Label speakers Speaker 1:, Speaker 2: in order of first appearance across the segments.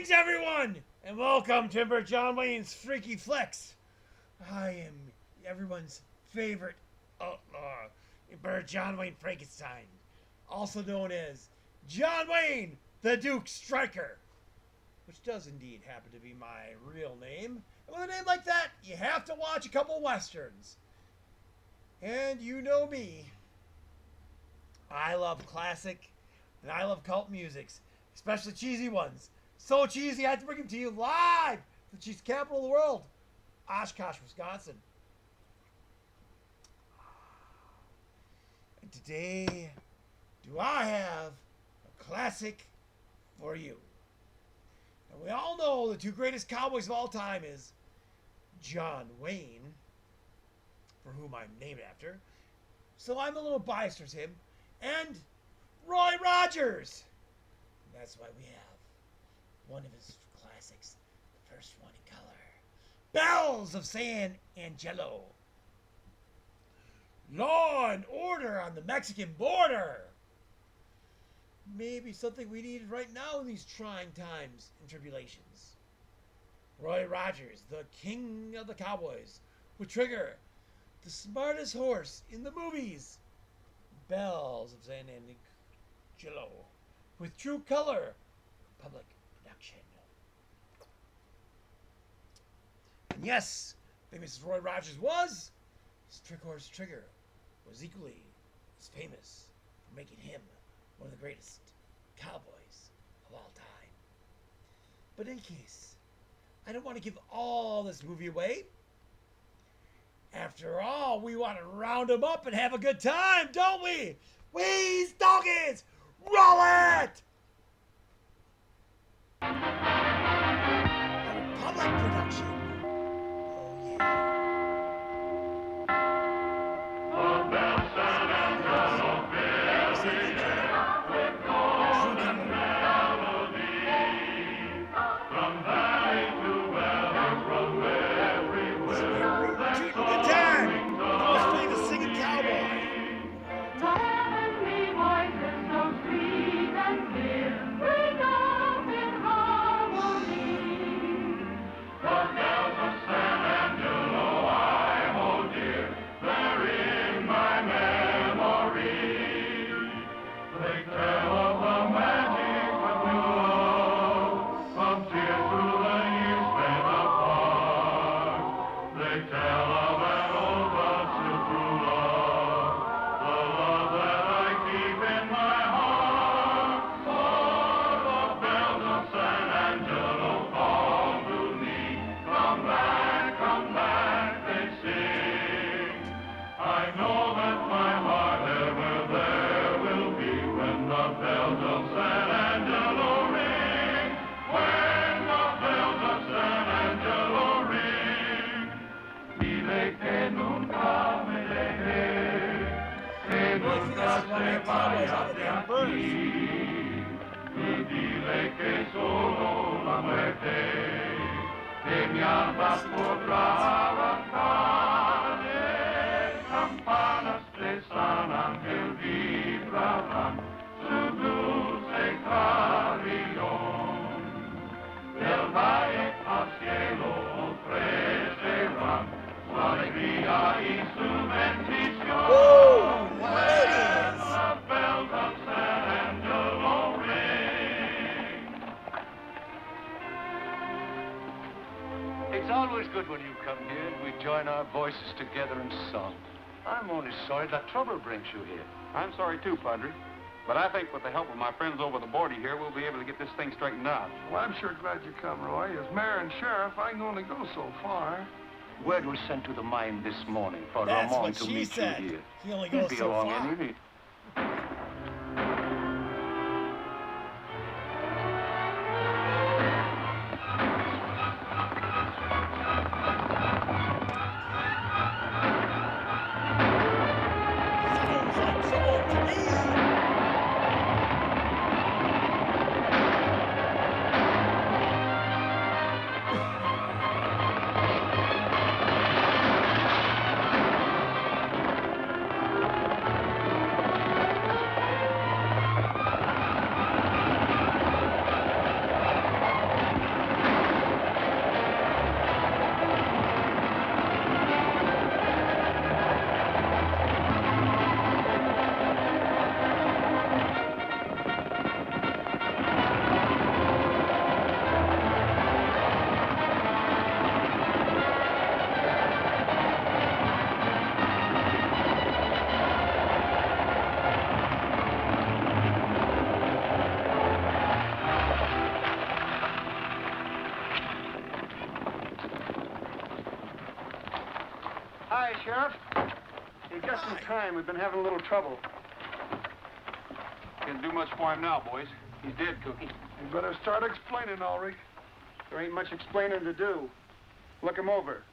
Speaker 1: Greetings, everyone, and welcome to Emperor Jonwayne's Freaky Flix. I am everyone's favorite outlaw, Emperor Jonwayne Frankenstein, also known as Jonwayne the Duke Striker, which does indeed happen to be my real name. And with a name like that, you have to watch a couple westerns. And you know me. I love classic and I love cult musics, especially cheesy ones. So cheesy, I have to bring them to you live from the cheese capital of the world, Oshkosh, Wisconsin. And today, do I have a classic for you. And we all know the two greatest cowboys of all time is John Wayne, for whom I'm named after. So I'm a little biased towards him. And Roy Rogers. And that's why we have one of his classics, the first one in color, Bells of San Angelo. Law and order on the Mexican border. Maybe something we need right now in these trying times and tribulations. Roy Rogers, the King of the Cowboys, with Trigger, the smartest horse in the movies. Bells of San Angelo, with TruColor, public production. And yes, famous as Roy Rogers was, his trick horse Trigger was equally as famous for making him one of the greatest cowboys of all time. But in any case, I don't want to give all this movie away. After all, we want to round them up and have a good time, don't we? Wheeze doggies, roll it! A public production. Oh yeah.
Speaker 2: The Bells San Angelo bell, with golden melody, from valley to valley, from everywhere.
Speaker 1: Good time. The most famous singing cowboy.
Speaker 2: Heavenly voices so sweet and clear, ring out in harmony. The bells of San Angelo I hold dear, they're in my memory. They tell of the magic of new love, from tears through the years spent apart. They tell of an old but still true love, the love that I keep in my heart. Oh, the bells of San Angelo call to me, come back, they sing. I know that my heart ever there will be when the bells of San Angelo ring. When the bells of San Angelo ring. Dile que nunca me dejes, que nunca se vaya de aquí. Y dile que solo la muerte de mi alma podrá arrancar. Campanas de San Ángel vibrarán su dulce carillón. Del valle al cielo ofrecerán su alegría y su bendición.
Speaker 1: Woo!
Speaker 2: When
Speaker 1: Ladies!
Speaker 2: the bells of San Angelo ring.
Speaker 3: It's always good when you come here and we join our voices together in song. I'm only sorry that trouble brings you here.
Speaker 4: I'm sorry too, Padre. But I think with the help of my friends over the border here, we'll be able to get this thing straightened out.
Speaker 5: Well, I'm sure glad you come, Roy. As mayor and sheriff, I can only go so far.
Speaker 3: Word was sent to the mine this morning for
Speaker 1: That's
Speaker 3: Ramon
Speaker 1: what
Speaker 3: to
Speaker 1: she
Speaker 3: meet
Speaker 1: said.
Speaker 3: you here.
Speaker 1: He only
Speaker 3: He'll
Speaker 1: goes
Speaker 3: be
Speaker 1: so
Speaker 3: along
Speaker 1: far.
Speaker 3: any minute.
Speaker 1: Sounds like trouble to me.
Speaker 5: Sheriff.
Speaker 3: You got some time. We've been having a little trouble.
Speaker 4: Can't do much for him now, boys. He's dead, Cookie.
Speaker 5: You better start explaining, Ulrich.
Speaker 3: There ain't much explaining to do. Look him over.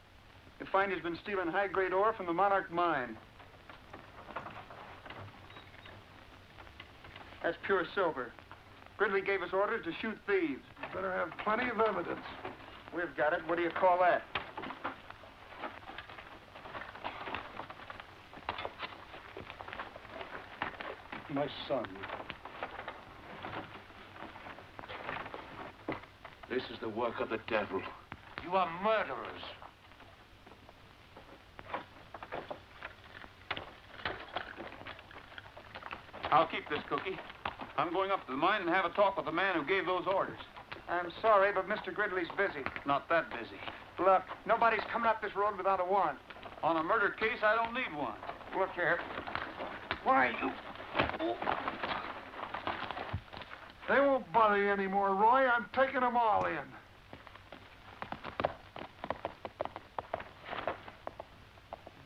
Speaker 3: You find he's been stealing high-grade ore from the Monarch mine. That's pure silver. Gridley gave us orders to shoot thieves.
Speaker 5: You better have plenty of evidence.
Speaker 3: We've got it. What do you call that? My son. This is the work of the devil. You are murderers.
Speaker 4: I'll keep this, Cookie. I'm going up to the mine and have a talk with the man who gave those orders.
Speaker 3: I'm sorry, but Mr. Gridley's busy.
Speaker 4: Not that busy.
Speaker 3: Look, nobody's coming up this road without a warrant.
Speaker 4: On a murder case, I don't need one.
Speaker 3: Look here. Why, you...
Speaker 5: They won't bother you anymore, Roy. I'm taking them all in.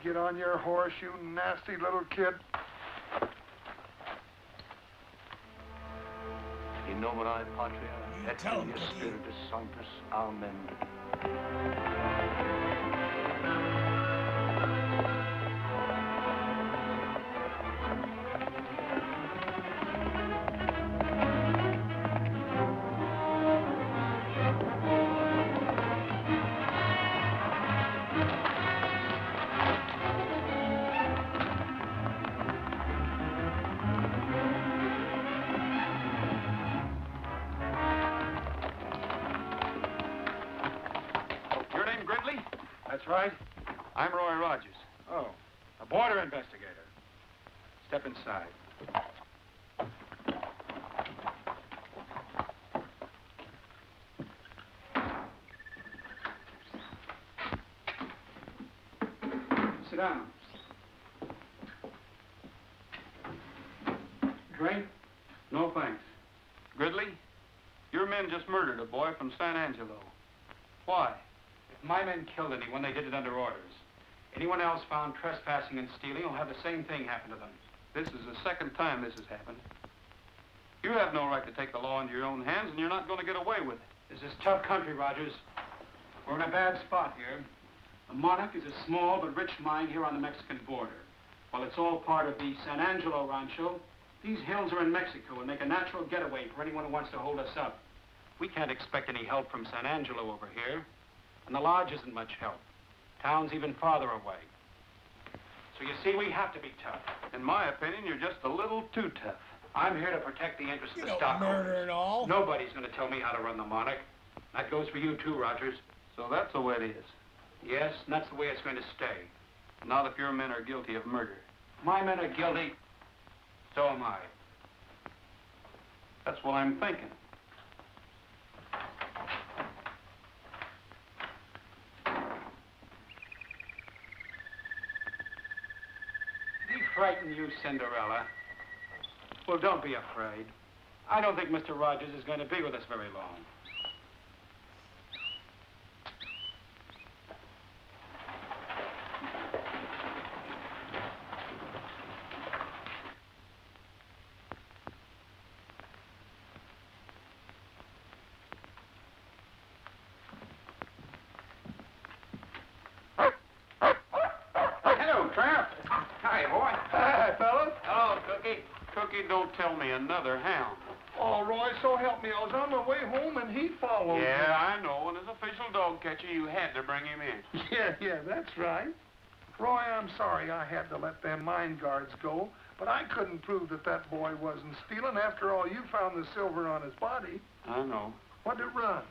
Speaker 5: Get on your horse, you nasty little kid.
Speaker 3: In nomine Patria,
Speaker 1: You
Speaker 3: et
Speaker 1: tell him,
Speaker 3: Filii
Speaker 1: Cookie.
Speaker 3: Spiritus Sanctus. Amen.
Speaker 4: Your name Gridley?
Speaker 3: That's right.
Speaker 4: I'm Roy Rogers.
Speaker 3: Oh, a border investigator. Step inside. Sit down. Drink?
Speaker 4: No, thanks. Gridley, your men just murdered a boy from San Angelo. Why?
Speaker 3: If my men killed anyone, they did it under orders. Anyone else found trespassing and stealing will have the same thing happen to them.
Speaker 4: This is the second time this has happened. You have no right to take the law into your own hands, and you're not going to get away with it.
Speaker 3: This is tough country, Rogers. We're in a bad spot here. The Monarch is a small but rich mine here on the Mexican border. While it's all part of the San Angelo Rancho, these hills are in Mexico and make a natural getaway for anyone who wants to hold us up. We can't expect any help from San Angelo over here, and the lodge isn't much help. Town's even farther away. So you see, we have to be tough.
Speaker 4: In my opinion, you're just a little too tough.
Speaker 3: I'm here to protect the interests
Speaker 1: You
Speaker 3: of the
Speaker 1: don't murder
Speaker 3: stockholders.
Speaker 1: and all.
Speaker 3: Nobody's going to tell me how to run the Monarch. That goes for you too, Rogers.
Speaker 4: So that's the way it is.
Speaker 3: Yes, and that's the way it's going to stay.
Speaker 4: Not if your men are guilty of murder.
Speaker 3: My men are guilty. So am I.
Speaker 4: That's what I'm thinking.
Speaker 3: Did he frighten you, Cinderella? Well, don't be afraid. I don't think Mr. Rogers is going to be with us very long. Hello, Tramp. Hi, boy.
Speaker 5: Hi, fellas.
Speaker 3: Hello, Cookie.
Speaker 4: Cookie, don't tell me another hound.
Speaker 5: Oh, Roy, so help me. I was on my way home and he followed me.
Speaker 4: Yeah, I know. And as official dog catcher, you had to bring him in.
Speaker 5: Yeah, that's right. Roy, I'm sorry I had to let them mine guards go, but I couldn't prove that that boy wasn't stealing. After all, you found the silver on his body.
Speaker 4: I know.
Speaker 5: What'd it run?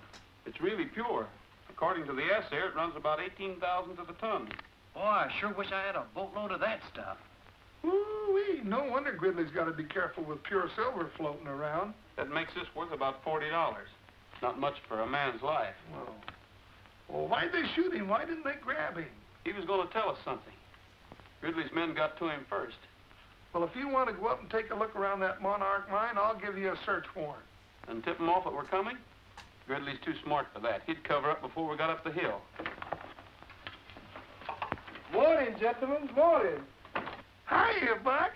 Speaker 4: It's really pure. According to the assay, it runs about 18,000 to the ton.
Speaker 3: Boy, I sure wish I had a boatload of that stuff.
Speaker 5: Ooh-wee, no wonder Gridley's got to be careful with pure silver floating around.
Speaker 4: That makes this worth about $40. Not much for a man's life.
Speaker 5: Well, why'd they shoot him? Why didn't they grab him?
Speaker 4: He was going to tell us something. Gridley's men got to him first.
Speaker 5: Well, if you want to go up and take a look around that Monarch mine, I'll give you a search warrant.
Speaker 4: And tip him off that we're coming? Gridley's too smart for that. He'd cover up before we got up the hill.
Speaker 6: Morning, gentlemen, morning.
Speaker 5: Hiya, Buck.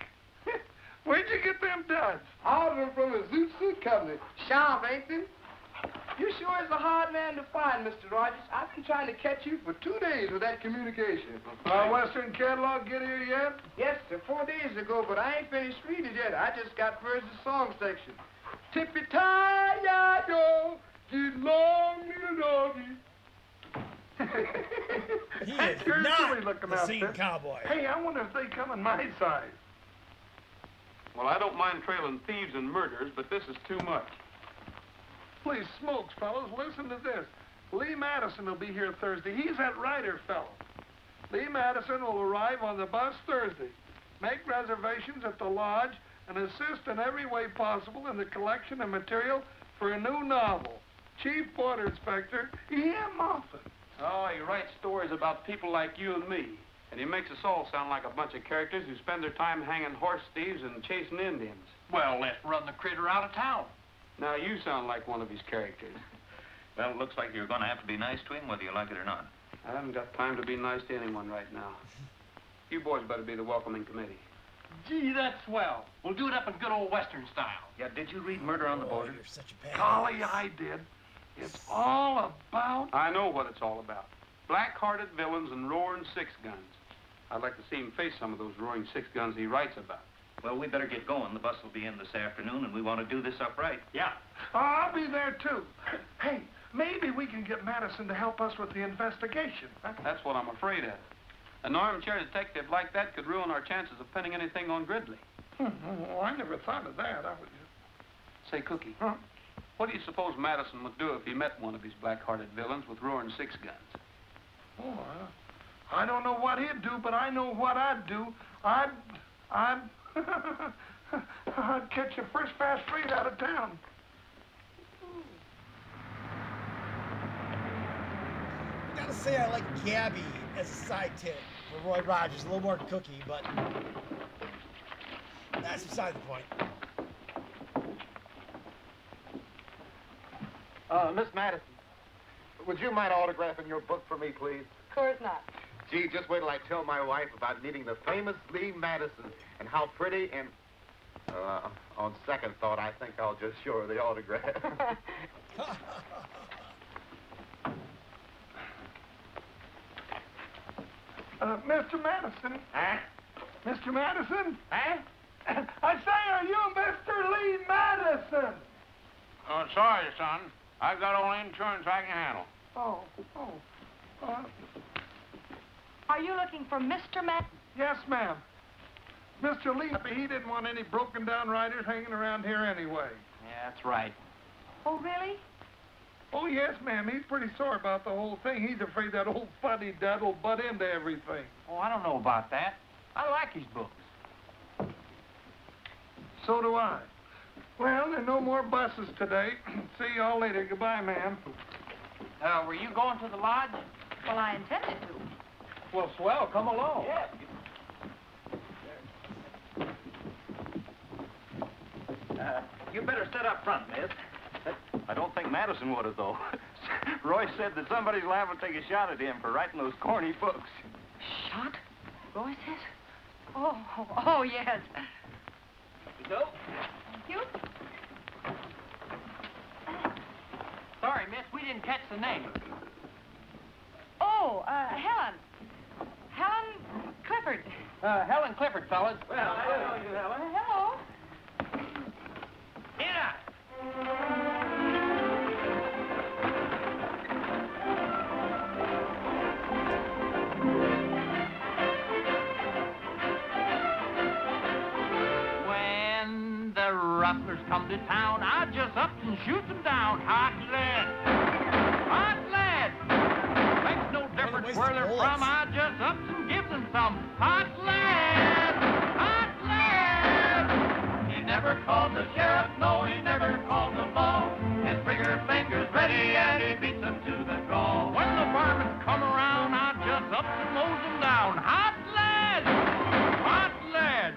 Speaker 5: Where'd you get them duds?
Speaker 6: Ordered them from the Zoot Suit Company. Sharp, ain't they? You sure is a hard man to find, Mr. Rogers. I've been trying to catch you for 2 days with that communication.
Speaker 5: Western catalog get here yet?
Speaker 6: Yes, sir, 4 days ago, but I ain't finished reading yet. I just got first the song section. Tippy-tie-ya-yo, get long, little doggy.
Speaker 1: He
Speaker 5: That's
Speaker 1: is
Speaker 5: your
Speaker 1: not
Speaker 5: silly looking
Speaker 1: the
Speaker 5: outfit.
Speaker 1: scene cowboy.
Speaker 5: Hey, I wonder if they come in my size.
Speaker 4: Well, I don't mind trailing thieves and murderers, but this is too much.
Speaker 5: Please smokes, fellas, listen to this. Lee Madison will be here Thursday. He's that writer fellow. Lee Madison will arrive on the bus Thursday. Make reservations at the lodge and assist in every way possible in the collection of material for a new novel. Chief Border Inspector E.M. Moffat.
Speaker 4: Oh, he writes stories about people like you and me. And he makes us all sound like a bunch of characters who spend their time hanging horse thieves and chasing Indians.
Speaker 3: Well, let's run the critter out of town.
Speaker 4: Now you sound like one of his characters.
Speaker 7: Well, it looks like you're going to have to be nice to him, whether you like it or not.
Speaker 4: I haven't got time to be nice to anyone right now. You boys better be the welcoming committee.
Speaker 3: Gee, that's swell. We'll do it up in good old Western style.
Speaker 7: Yeah, did you read Murder on the
Speaker 1: Oh,
Speaker 7: Border?
Speaker 1: you're such a bad
Speaker 5: Golly, I did. It's all about...
Speaker 4: I know what it's all about. Black-hearted villains and roaring six guns. I'd like to see him face some of those roaring six guns he writes about.
Speaker 7: Well, we better get going. The bus will be in this afternoon, and we want to do this up right.
Speaker 3: Yeah.
Speaker 5: Oh, I'll be there, too. Hey, maybe we can get Madison to help us with the investigation. Huh?
Speaker 4: That's what I'm afraid of. An armchair detective like that could ruin our chances of pinning anything on Gridley.
Speaker 5: Oh, I never thought of that.
Speaker 4: Say, Cookie,
Speaker 5: Huh?
Speaker 4: what do you suppose Madison would do if he met one of these black-hearted villains with roaring six guns?
Speaker 5: Oh, I don't know what he'd do, but I know what I'd do. I'd catch a first fast freight out of town.
Speaker 1: I gotta say I like Gabby as a sidekick for Roy Rogers. A little more Cookie, but that's beside the point.
Speaker 8: Miss Madison, would you mind autographing your book for me, please?
Speaker 9: Of course not.
Speaker 8: Gee, just wait till I tell my wife about meeting the famous Lee Madison and how pretty and... on second thought, I think I'll just show her the autograph.
Speaker 5: Mr. Madison.
Speaker 8: Huh?
Speaker 5: Mr. Madison?
Speaker 8: Huh?
Speaker 5: I say, are you Mr. Lee Madison?
Speaker 4: Oh, sorry, son. I've got only insurance I can handle.
Speaker 9: Are you looking for Mr. Matt?
Speaker 5: Yes, ma'am. Mr. Lee, he didn't want any broken-down riders hanging around here anyway.
Speaker 3: Yeah, that's right.
Speaker 9: Oh, really?
Speaker 5: Oh, yes, ma'am. He's pretty sore about the whole thing. He's afraid that old fuddy-dud will butt into everything.
Speaker 3: Oh, I don't know about that. I like his books.
Speaker 5: So do I. Well, there are no more buses today. See y'all later. Goodbye, ma'am.
Speaker 3: Were you going to the lodge?
Speaker 9: Well, I intended to.
Speaker 3: Well, swell, come along.
Speaker 9: Yeah.
Speaker 7: You better sit up front, miss. I don't think Madison would have, though. Roy said that somebody's liable to take a shot at him for writing those corny books.
Speaker 9: Shot? Roy says? Oh, yes.
Speaker 7: So?
Speaker 9: Thank you.
Speaker 3: Sorry, miss, we didn't catch the name.
Speaker 9: Oh, Helen. Helen Clifford.
Speaker 3: Helen Clifford, fellas.
Speaker 9: Well, hello, you Helen. Hello.
Speaker 3: Here. When the rustlers come to town, I just up and shoot them down. Hot lead. Hot lead. Makes no difference where they're from. I just up and give them some hot lead. Hot lead. He never called the sheriff, no, he never called the law. His trigger finger's ready and he beats them to the draw. When the varmints come around, I just up and mows them down. Hot lead. Hot lead.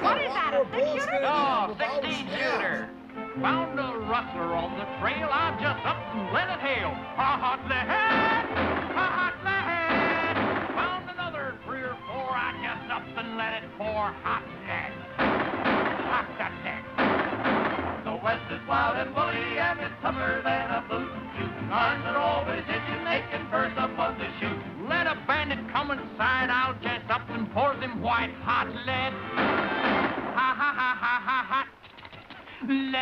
Speaker 9: What is that, a six-shooter?
Speaker 3: Oh, 16-shooter. Found a rustler on the trail, I just up and let it hail. Hot lead, hot lead. Found another
Speaker 2: and let it pour hot lead. Hot that lead. The West is wild and woolly and it's tougher than a boot. Shooting arms are always itching, making for someone to shoot. Let a bandit come inside, I'll just up and pour them white hot lead. Ha ha ha ha ha ha. Lead.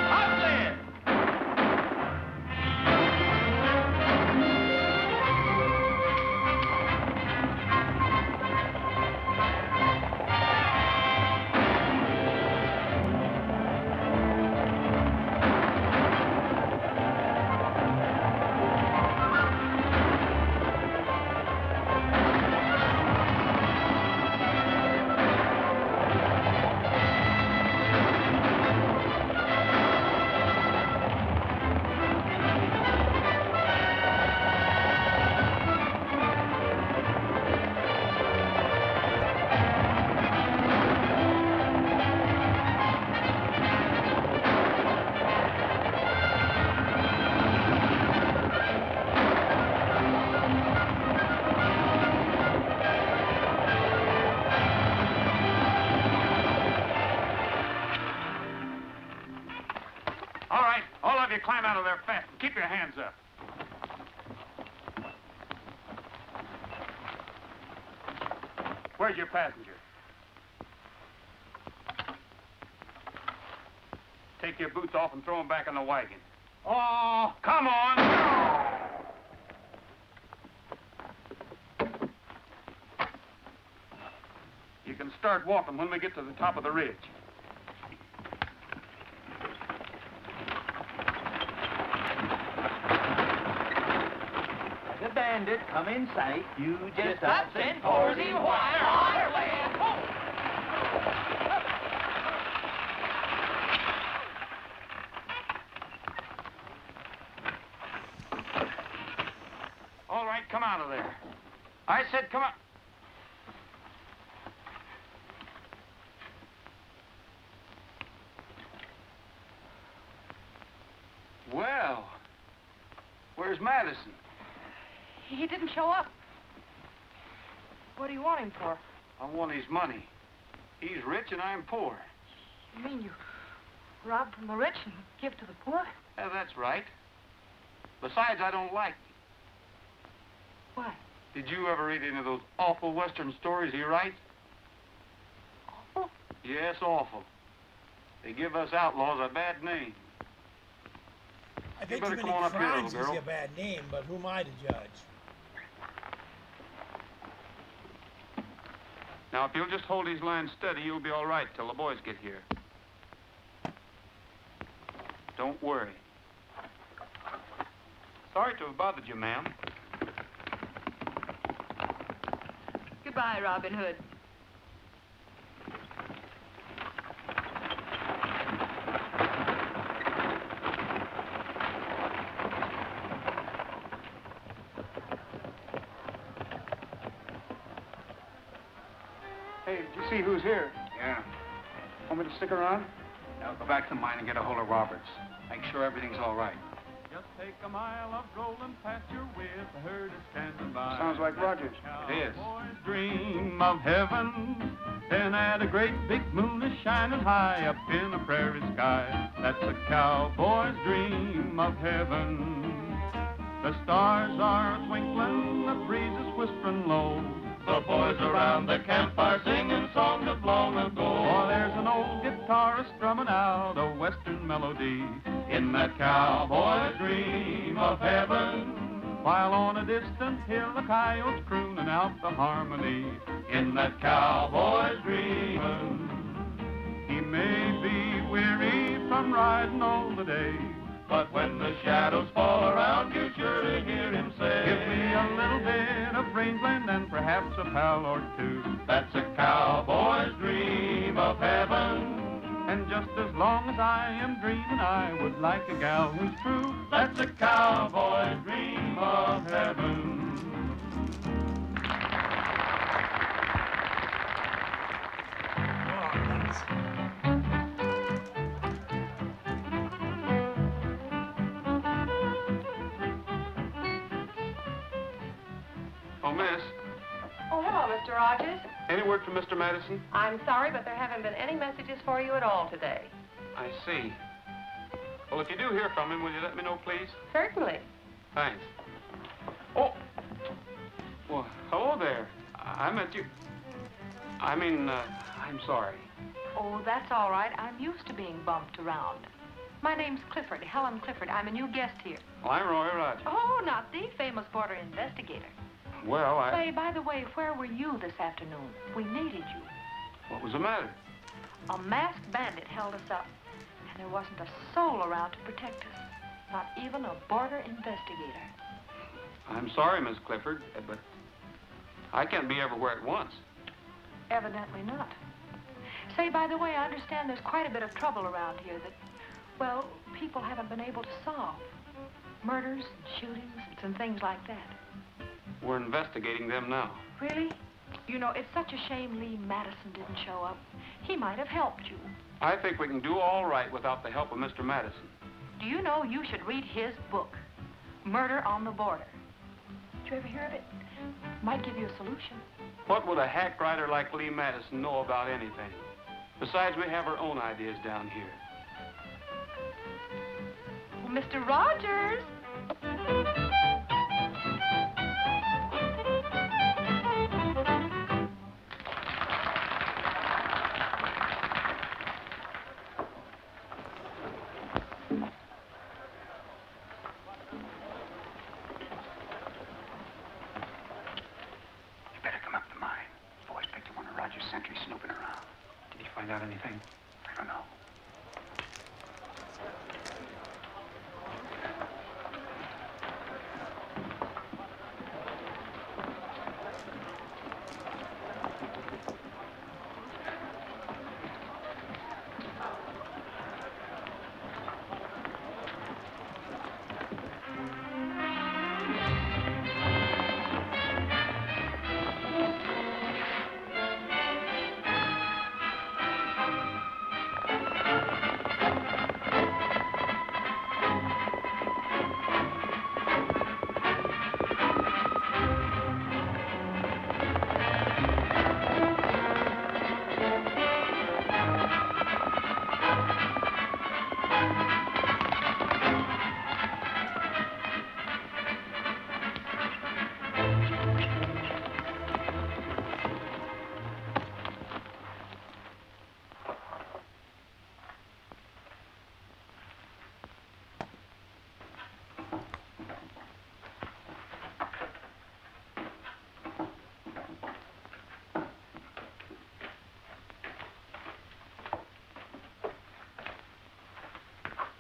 Speaker 2: Hot lead. All right, all of you climb out of there fast and keep your hands up. Where's your passenger? Take your boots off and throw them back in the wagon. Oh, come on! You can start walking when we get to the top of the ridge.
Speaker 7: The bandit come in sight. You just
Speaker 2: Up and pour the wire on her way.
Speaker 4: All right, come out of there. I said come out. Well, where's Madison?
Speaker 9: He didn't show up. What do you want him for?
Speaker 4: I want his money. He's rich and I'm poor.
Speaker 9: You mean you rob from the rich and give to the poor?
Speaker 4: Yeah, that's right. Besides, I don't like him.
Speaker 9: Why?
Speaker 4: Did you ever read any of those awful Western stories he writes?
Speaker 9: Awful?
Speaker 4: Yes, awful. They give us outlaws a bad name.
Speaker 1: I think
Speaker 4: better
Speaker 1: too
Speaker 4: come
Speaker 1: many
Speaker 4: on up here, little
Speaker 1: crimes gives
Speaker 4: girl.
Speaker 1: you a bad name, but who am I to judge?
Speaker 4: Now, if you'll just hold his line steady, you'll be all right till the boys get here. Don't worry. Sorry to have bothered you, ma'am.
Speaker 9: Goodbye, Robin Hood.
Speaker 3: Hey, did you see who's here?
Speaker 8: Yeah.
Speaker 3: Want me to stick around?
Speaker 8: Now go back to mine and get a hold of Roberts. Make sure everything's all right.
Speaker 2: Just take a mile of rolling pasture with the herd is standing by.
Speaker 3: Sounds like Rogers.
Speaker 4: It is.
Speaker 2: Cowboys dream of heaven, and at a great big moon is shining high up in the prairie sky. That's a cowboy's dream of heaven. The stars are twinkling, the breeze is whispering low. The boys around the campfire singing songs of long ago. Oh, there's an old guitarist strumming out a western melody in that cowboy's dream of heaven. While on a distant hill the coyotes crooning out the harmony in that cowboy's dreaming. He may be weary from riding all the day, but when the shadows fall around, you're sure to hear him say, give me a little bit of rangeland and perhaps a pal or two. That's a cowboy's dream of heaven. And just as long as I am dreaming, I would like a gal who's true. That's a cowboy's dream of heaven.
Speaker 1: Oh, nuts.
Speaker 4: Oh, miss,
Speaker 10: Hello, Mr. Rogers.
Speaker 4: Any word from Mr. Madison?
Speaker 10: I'm sorry, but there haven't been any messages for you at all today.
Speaker 4: I see. Well, if you do hear from him, will you let me know, please?
Speaker 10: Certainly.
Speaker 4: Thanks. Oh! Well, hello there. I meant you. I'm sorry.
Speaker 9: Oh, that's all right. I'm used to being bumped around. My name's Clifford, Helen Clifford. I'm a new guest here.
Speaker 4: Well, I'm Roy Rogers.
Speaker 9: Oh, not the famous border investigator.
Speaker 4: Well,
Speaker 9: Say, by the way, where were you this afternoon? We needed you.
Speaker 4: What was the matter?
Speaker 9: A masked bandit held us up, and there wasn't a soul around to protect us. Not even a border investigator.
Speaker 4: I'm sorry, Miss Clifford, but I can't be everywhere at once.
Speaker 9: Evidently not. Say, by the way, I understand there's quite a bit of trouble around here that, well, people haven't been able to solve. Murders and shootings and things like that.
Speaker 4: We're investigating them now.
Speaker 9: Really? You know, it's such a shame Lee Madison didn't show up. He might have helped you.
Speaker 4: I think we can do all right without the help of Mr. Madison.
Speaker 9: Do you know you should read his book, Murder on the Border? Did you ever hear of it? Might give you a solution.
Speaker 4: What would a hack writer like Lee Madison know about anything? Besides, we have our own ideas down here.
Speaker 9: Well, Mr. Rogers!
Speaker 3: Find out anything? I don't know.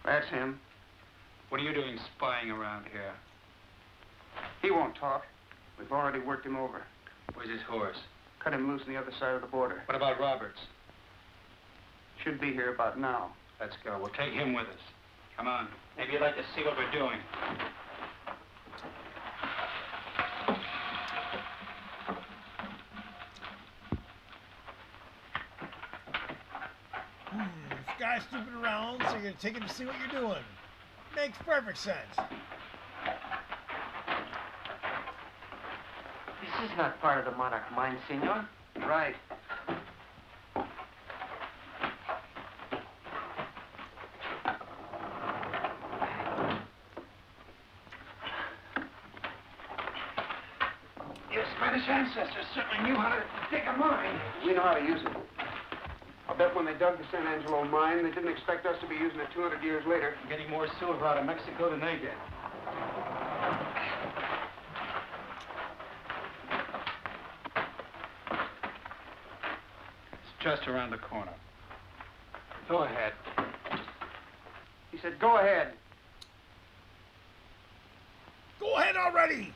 Speaker 4: That's him. What are you doing spying around here?
Speaker 3: He won't talk. We've already worked him over.
Speaker 4: Where's his horse?
Speaker 3: Cut him loose on the other side of the border.
Speaker 4: What about Roberts?
Speaker 3: Should be here about now.
Speaker 4: Let's go. We'll take him with us. Come on. Maybe you'd like to see what we're doing.
Speaker 1: This guy's snooping around, so you're gonna take him to see what you're doing. Makes perfect sense.
Speaker 6: This is not part of the monarch mine, senor.
Speaker 3: Right.
Speaker 6: Your Spanish ancestors certainly knew how to dig a mine.
Speaker 3: We know how to use it. I'll bet when they dug the San Angelo mine, they didn't expect us to be using it 200 years later.
Speaker 4: Getting more silver out of Mexico than they did. It's just around the corner. Go ahead.
Speaker 3: He said, go ahead.
Speaker 1: Go ahead already!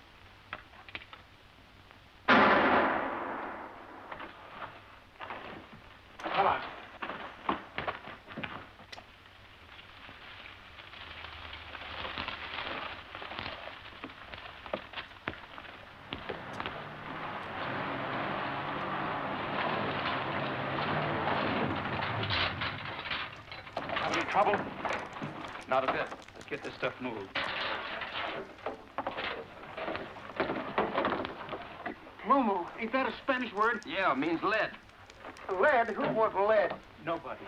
Speaker 3: Come on.
Speaker 4: Have any trouble? Not a bit. Let's get this stuff moved.
Speaker 3: Plomo, ain't that a Spanish word?
Speaker 4: Yeah, it means lead.
Speaker 6: Lead? Who wants lead?
Speaker 3: Nobody.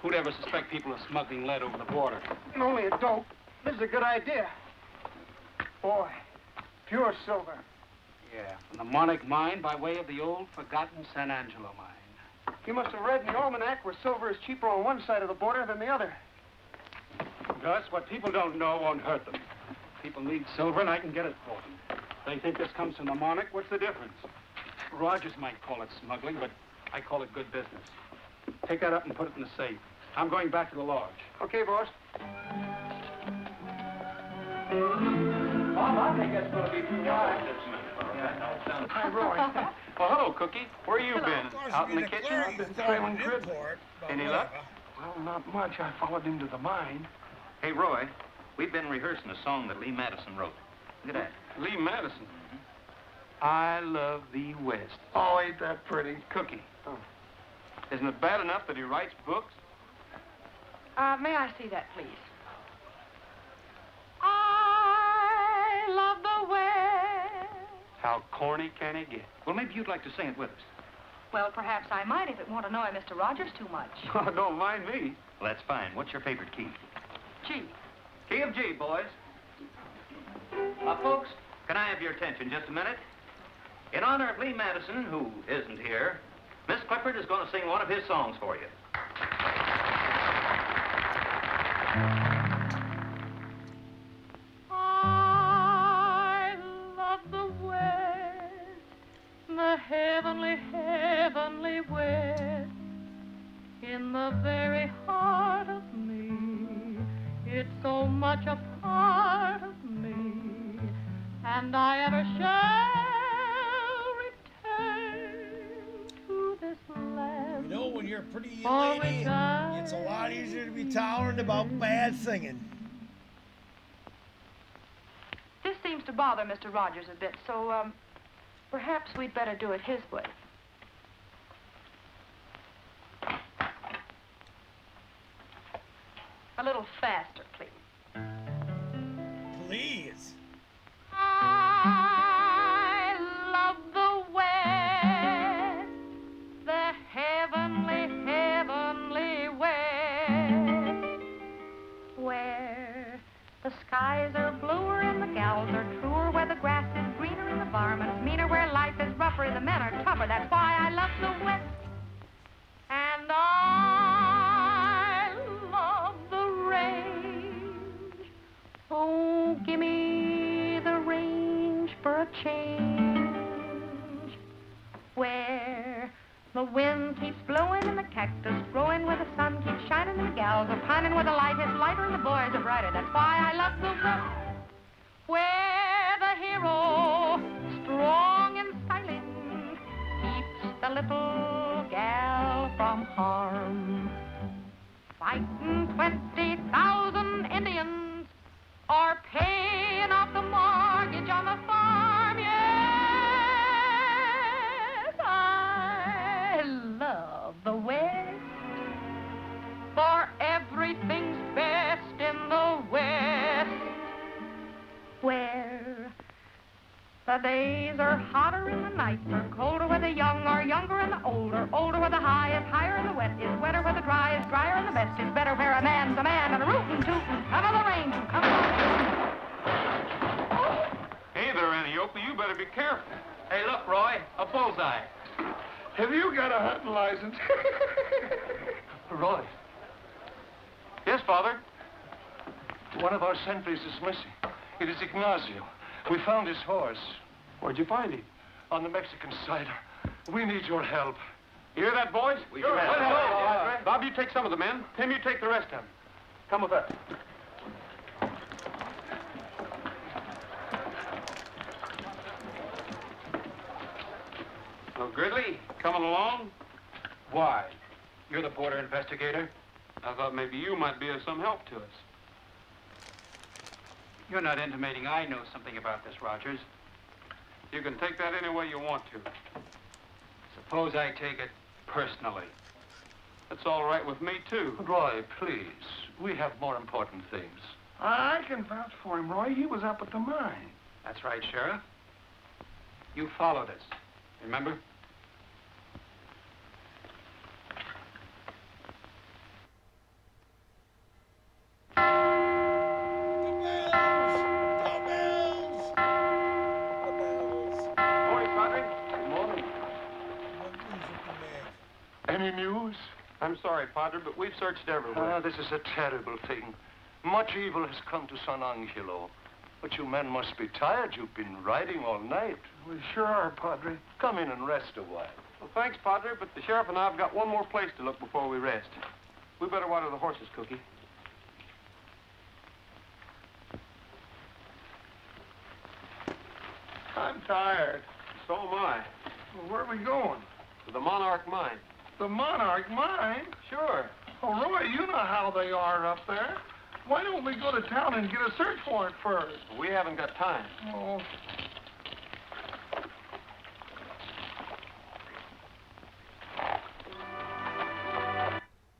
Speaker 3: Who'd ever suspect people of smuggling lead over the border?
Speaker 6: Only a dope. This is a good idea. Boy, pure silver.
Speaker 3: Yeah, from the Monarch mine by way of the old forgotten San Angelo mine.
Speaker 6: You must have read in the almanac where silver is cheaper on one side of the border than the other.
Speaker 3: Gus, what people don't know won't hurt them. People need silver, and I can get it for them. They think this comes from the Monarch. What's the difference? Rogers might call it smuggling, but I call it good business. Take that up and put it in the safe. I'm going back to the lodge.
Speaker 6: Okay, boss.
Speaker 3: Bob, I think that's going to be too high.
Speaker 6: Hi, Roy.
Speaker 4: Well, hello, Cookie. Where you been? Out in the kitchen?
Speaker 6: I've been trailing crib.
Speaker 4: Any luck?
Speaker 5: Well, not much. I followed him to the mine.
Speaker 7: Hey, Roy, we've been rehearsing a song that Lee Madison wrote. Look at that.
Speaker 4: Lee Madison. I love thee West.
Speaker 5: Oh, ain't that pretty?
Speaker 4: Cookie.
Speaker 5: Oh.
Speaker 4: Isn't it bad enough that he writes books?
Speaker 9: May I see that, please? I love the West.
Speaker 4: How corny can he get?
Speaker 7: Well, maybe you'd like to sing it with us.
Speaker 9: Well, perhaps I might if it won't annoy Mr. Rogers too much.
Speaker 4: Oh, don't mind me.
Speaker 7: Well, that's fine. What's your favorite key?
Speaker 9: Gee.
Speaker 7: Key of G, boys. Folks, can I have your attention just a minute? In honor of Lee Madison, who isn't here, Miss Clifford is going to sing one of his songs for you.
Speaker 9: I love the West, the heavenly, heavenly West, in the very heart of me. It's so much a part of me, and I ever shall return to this land.
Speaker 1: You know, when you're a pretty
Speaker 9: For
Speaker 1: lady,
Speaker 9: which I
Speaker 1: it's a lot easier to be tolerant about bad singing.
Speaker 9: This seems to bother Mr. Rogers a bit, so, perhaps we'd better do it his way. A little faster, please.
Speaker 1: Please.
Speaker 9: I love the West, the heavenly, heavenly West, where the skies are bluer and the gals are truer, where the grass is greener and the varmints meaner, where life is rougher and the men are tougher. That's why I love the West. And I love the range. Oh, give me the range for a change, where the wind keeps blowing and the cactus growing, where the sun keeps shining and the gals are pining, where the light is lighter and the boys are brighter. That's why I love the West, where the hero, strong and silent, keeps the little gal from harm. Fighting 20,000 Indians or paying off the mortgage on the farm. Yes, I love the West, for everything's best in the West, where the days are hotter and the nights are colder, where the young are younger and the older, older, where the high is higher and the wet is wetter, where the dry is drier and the best is better, where a man's a man and a rootin' tootin', come on the range and come on.
Speaker 4: Hey there, Antiope. You better be careful. Hey, look, Roy. A bullseye.
Speaker 5: Have you got a hunting license?
Speaker 4: Roy. Yes, Father?
Speaker 5: One of our sentries is missing. It is Ignacio. We found his horse.
Speaker 4: Where'd you find him?
Speaker 5: On the Mexican side. We need your help.
Speaker 4: You hear that, boys?
Speaker 7: Sure.
Speaker 4: Bob, you take some of the men. Tim, you take the rest of them. Come with us. Well, Gridley, coming along?
Speaker 3: Why? You're the border investigator.
Speaker 4: I thought maybe you might be of some help to us.
Speaker 3: You're not intimating I know something about this, Rogers.
Speaker 4: You can take that any way you want to.
Speaker 3: Suppose I take it personally.
Speaker 4: That's all right with me, too.
Speaker 5: Roy, please. We have more important things. I can vouch for him, Roy. He was up at the mine.
Speaker 3: That's right, Sheriff. You followed us.
Speaker 4: Remember? Morning, Padre. Good morning.
Speaker 5: Any news?
Speaker 4: I'm sorry, Padre, but we've searched everywhere.
Speaker 5: This is a terrible thing. Much evil has come to San Angelo. But you men must be tired. You've been riding all night. We sure are, Padre. Come in and rest a while.
Speaker 4: Well, thanks, Padre, but the sheriff and I have got one more place to look before we rest. We better water the horses, Cookie.
Speaker 5: I'm tired.
Speaker 4: So am I.
Speaker 5: Well, where are we going?
Speaker 4: To the Monarch Mine.
Speaker 5: The Monarch Mine?
Speaker 4: Sure.
Speaker 5: Oh, Roy, you know how they are up there. Why don't we go to town and get a search warrant first?
Speaker 4: We haven't got time.
Speaker 5: Oh.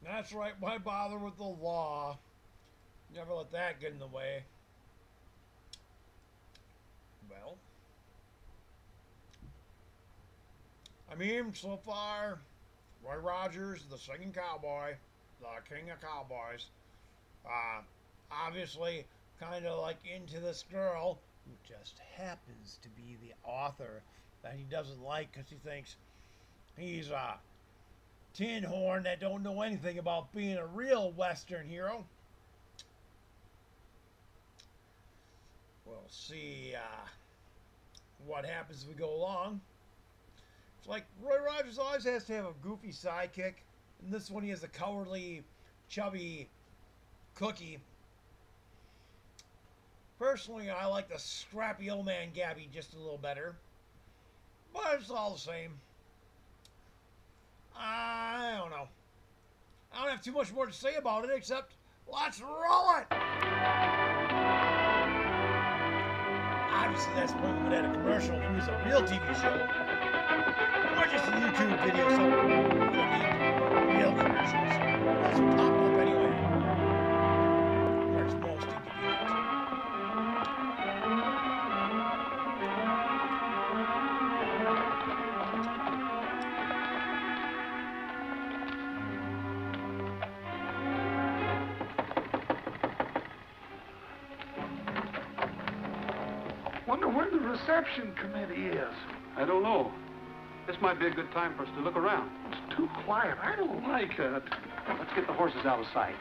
Speaker 1: That's right, why bother with the law? Never let that get in the way. Well, I mean, so far, Roy Rogers, the singing cowboy, the King of Cowboys, obviously kind of like into this girl who just happens to be the author that he doesn't like because he thinks he's a tin horn that don't know anything about being a real Western hero. We'll see what happens as we go along. It's like Roy Rogers always has to have a goofy sidekick. In this one, he has a cowardly, chubby Cookie. Personally, I like the scrappy old man Gabby just a little better. But it's all the same. I don't know. I don't have too much more to say about it except let's roll it! Obviously, that's when we would add a commercial if it was a real TV show. Or just a YouTube video, so we don't need real commercials. That's what popping up anyway. Where it's most inconvenient.
Speaker 5: Wonder where the reception committee is.
Speaker 4: I don't know. This might be a good time for us to look around.
Speaker 5: It's too quiet. I don't like it.
Speaker 3: Let's get the horses out of sight.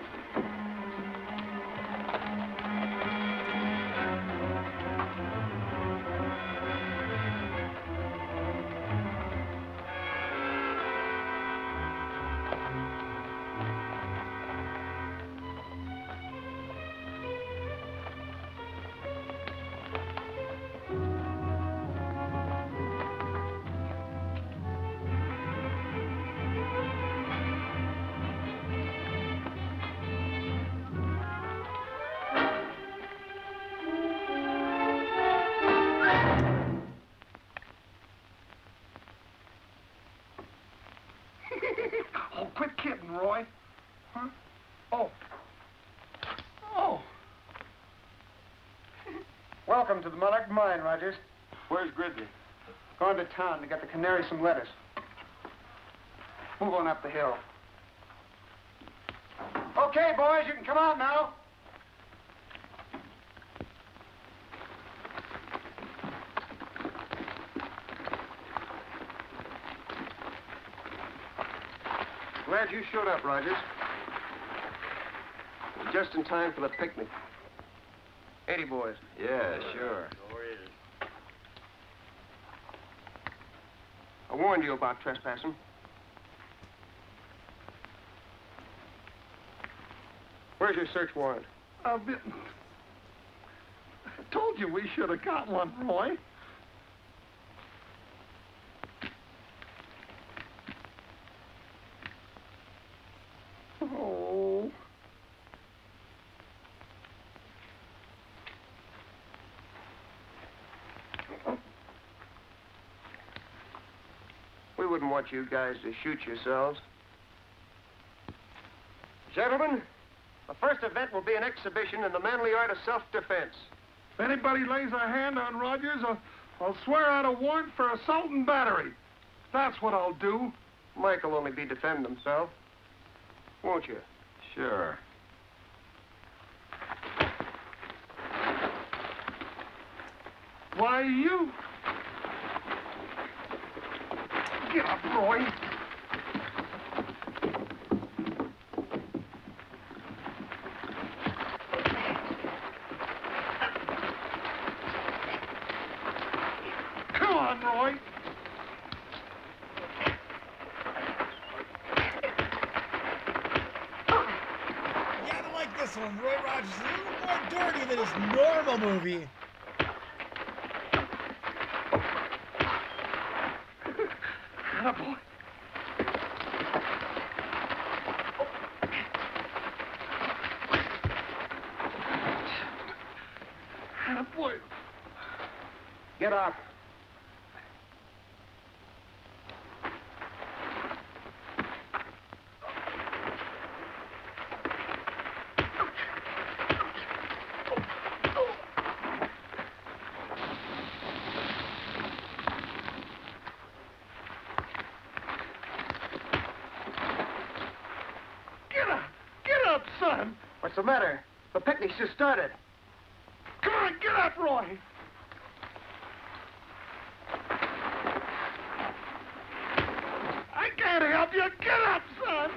Speaker 5: Oh, quit kidding, Roy. Huh? Oh. Oh.
Speaker 3: Welcome to the Monarch Mine, Rogers.
Speaker 4: Where's Grizzly?
Speaker 3: Going to town to get the canary some lettuce. Move on up the hill. Okay, boys, you can come out now.
Speaker 6: Glad you showed up, Rogers. Just in time for the picnic. 80 boys.
Speaker 7: Yeah, sure.
Speaker 6: I warned you about trespassing. Where's your search warrant?
Speaker 5: I told you we should have got one, Roy. Oh.
Speaker 6: We wouldn't want you guys to shoot yourselves. Gentlemen, the first event will be an exhibition in the manly art of self-defense.
Speaker 5: If anybody lays a hand on Rogers, I'll swear out a warrant for assault and battery. That's what I'll do.
Speaker 6: Mike will only be defending himself. Won't you?
Speaker 7: Sure.
Speaker 5: Why, you... Get up, Roy. Come on, Roy.
Speaker 1: Yeah, I like this one. Roy Rogers is a little more dirty than his normal movie.
Speaker 5: Attaboy. Attaboy.
Speaker 6: Get up.
Speaker 5: Get up, son.
Speaker 6: What's the matter? The picnic's just started.
Speaker 5: Come on, get up, Roy. I can't help you. Get up, son.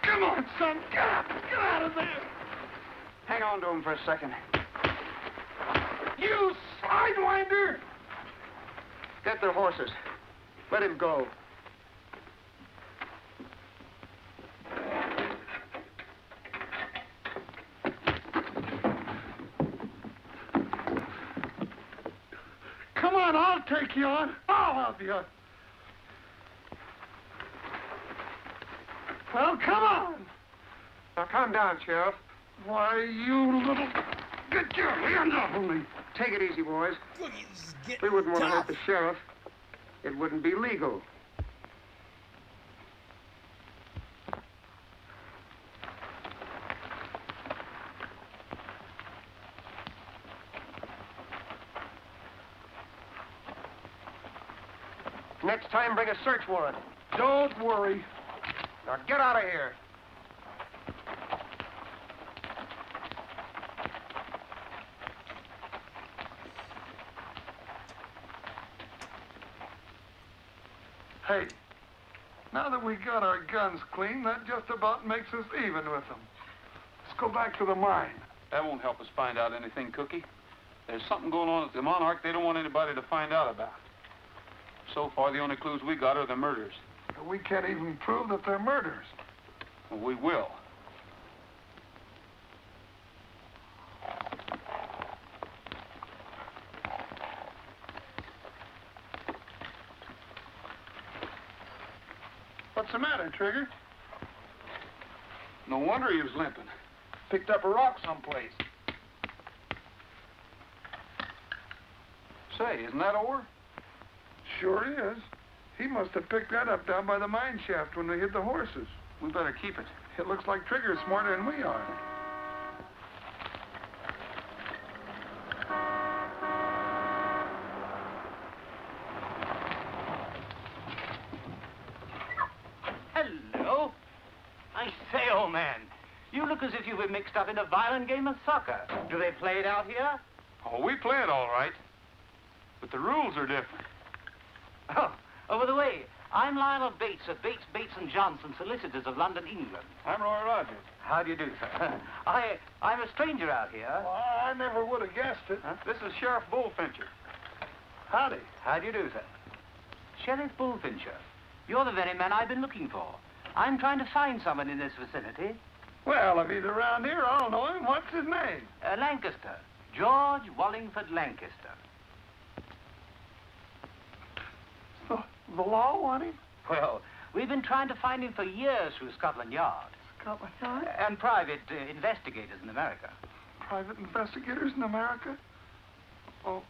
Speaker 5: Come on, son. Get up. Get out of there.
Speaker 3: Hang on to him for a second.
Speaker 5: You sidewinder!
Speaker 6: Get their horses. Let him go.
Speaker 5: Come on, I'll take you on. I'll help you. Well, come on.
Speaker 6: Now, calm down, Sheriff.
Speaker 5: Why, you little... Get your hands off of me.
Speaker 6: Take it easy, boys.
Speaker 1: Cookies get
Speaker 6: We wouldn't want to hurt
Speaker 1: tough.
Speaker 6: the sheriff. It wouldn't be legal. Next time, bring a search warrant.
Speaker 5: Don't worry.
Speaker 6: Now, get out of here.
Speaker 5: Hey, now that we got our guns clean, that just about makes us even with them. Let's go back to the mine.
Speaker 4: That won't help us find out anything, Cookie. There's something going on at the Monarch they don't want anybody to find out about. So far, the only clues we got are the murders.
Speaker 5: We can't even prove that they're murders.
Speaker 4: Well, we will.
Speaker 5: What's the matter, Trigger?
Speaker 4: No wonder he was limping.
Speaker 5: Picked up a rock someplace.
Speaker 4: Say, isn't that ore?
Speaker 5: Sure is. He must have picked that up down by the mine shaft when they hid the horses.
Speaker 4: We better keep it.
Speaker 5: It looks like Trigger's smarter than we are.
Speaker 7: Hello. I say, old man, you look as if you've been mixed up in a violent game of soccer. Do they play it out here?
Speaker 4: Oh, we play it all right. But the rules are different.
Speaker 7: Oh, by the way, I'm Lionel Bates of Bates, Bates & Johnson, solicitors of London, England.
Speaker 4: I'm Roy Rogers.
Speaker 7: How do you do, sir? I'm a stranger out here.
Speaker 5: Well, I never would have guessed it.
Speaker 7: Huh?
Speaker 4: This is Sheriff Bullfincher.
Speaker 5: Howdy.
Speaker 7: How do you do, sir? Sheriff Bullfincher, you're the very man I've been looking for. I'm trying to find someone in this vicinity.
Speaker 5: Well, if he's around here, I'll know him. What's his name?
Speaker 7: Lancaster. George Wallingford Lancaster.
Speaker 5: The law want him?
Speaker 7: Well, we've been trying to find him for years through Scotland Yard.
Speaker 5: Scotland Yard?
Speaker 7: And private investigators in America.
Speaker 5: Private investigators in America? Oh,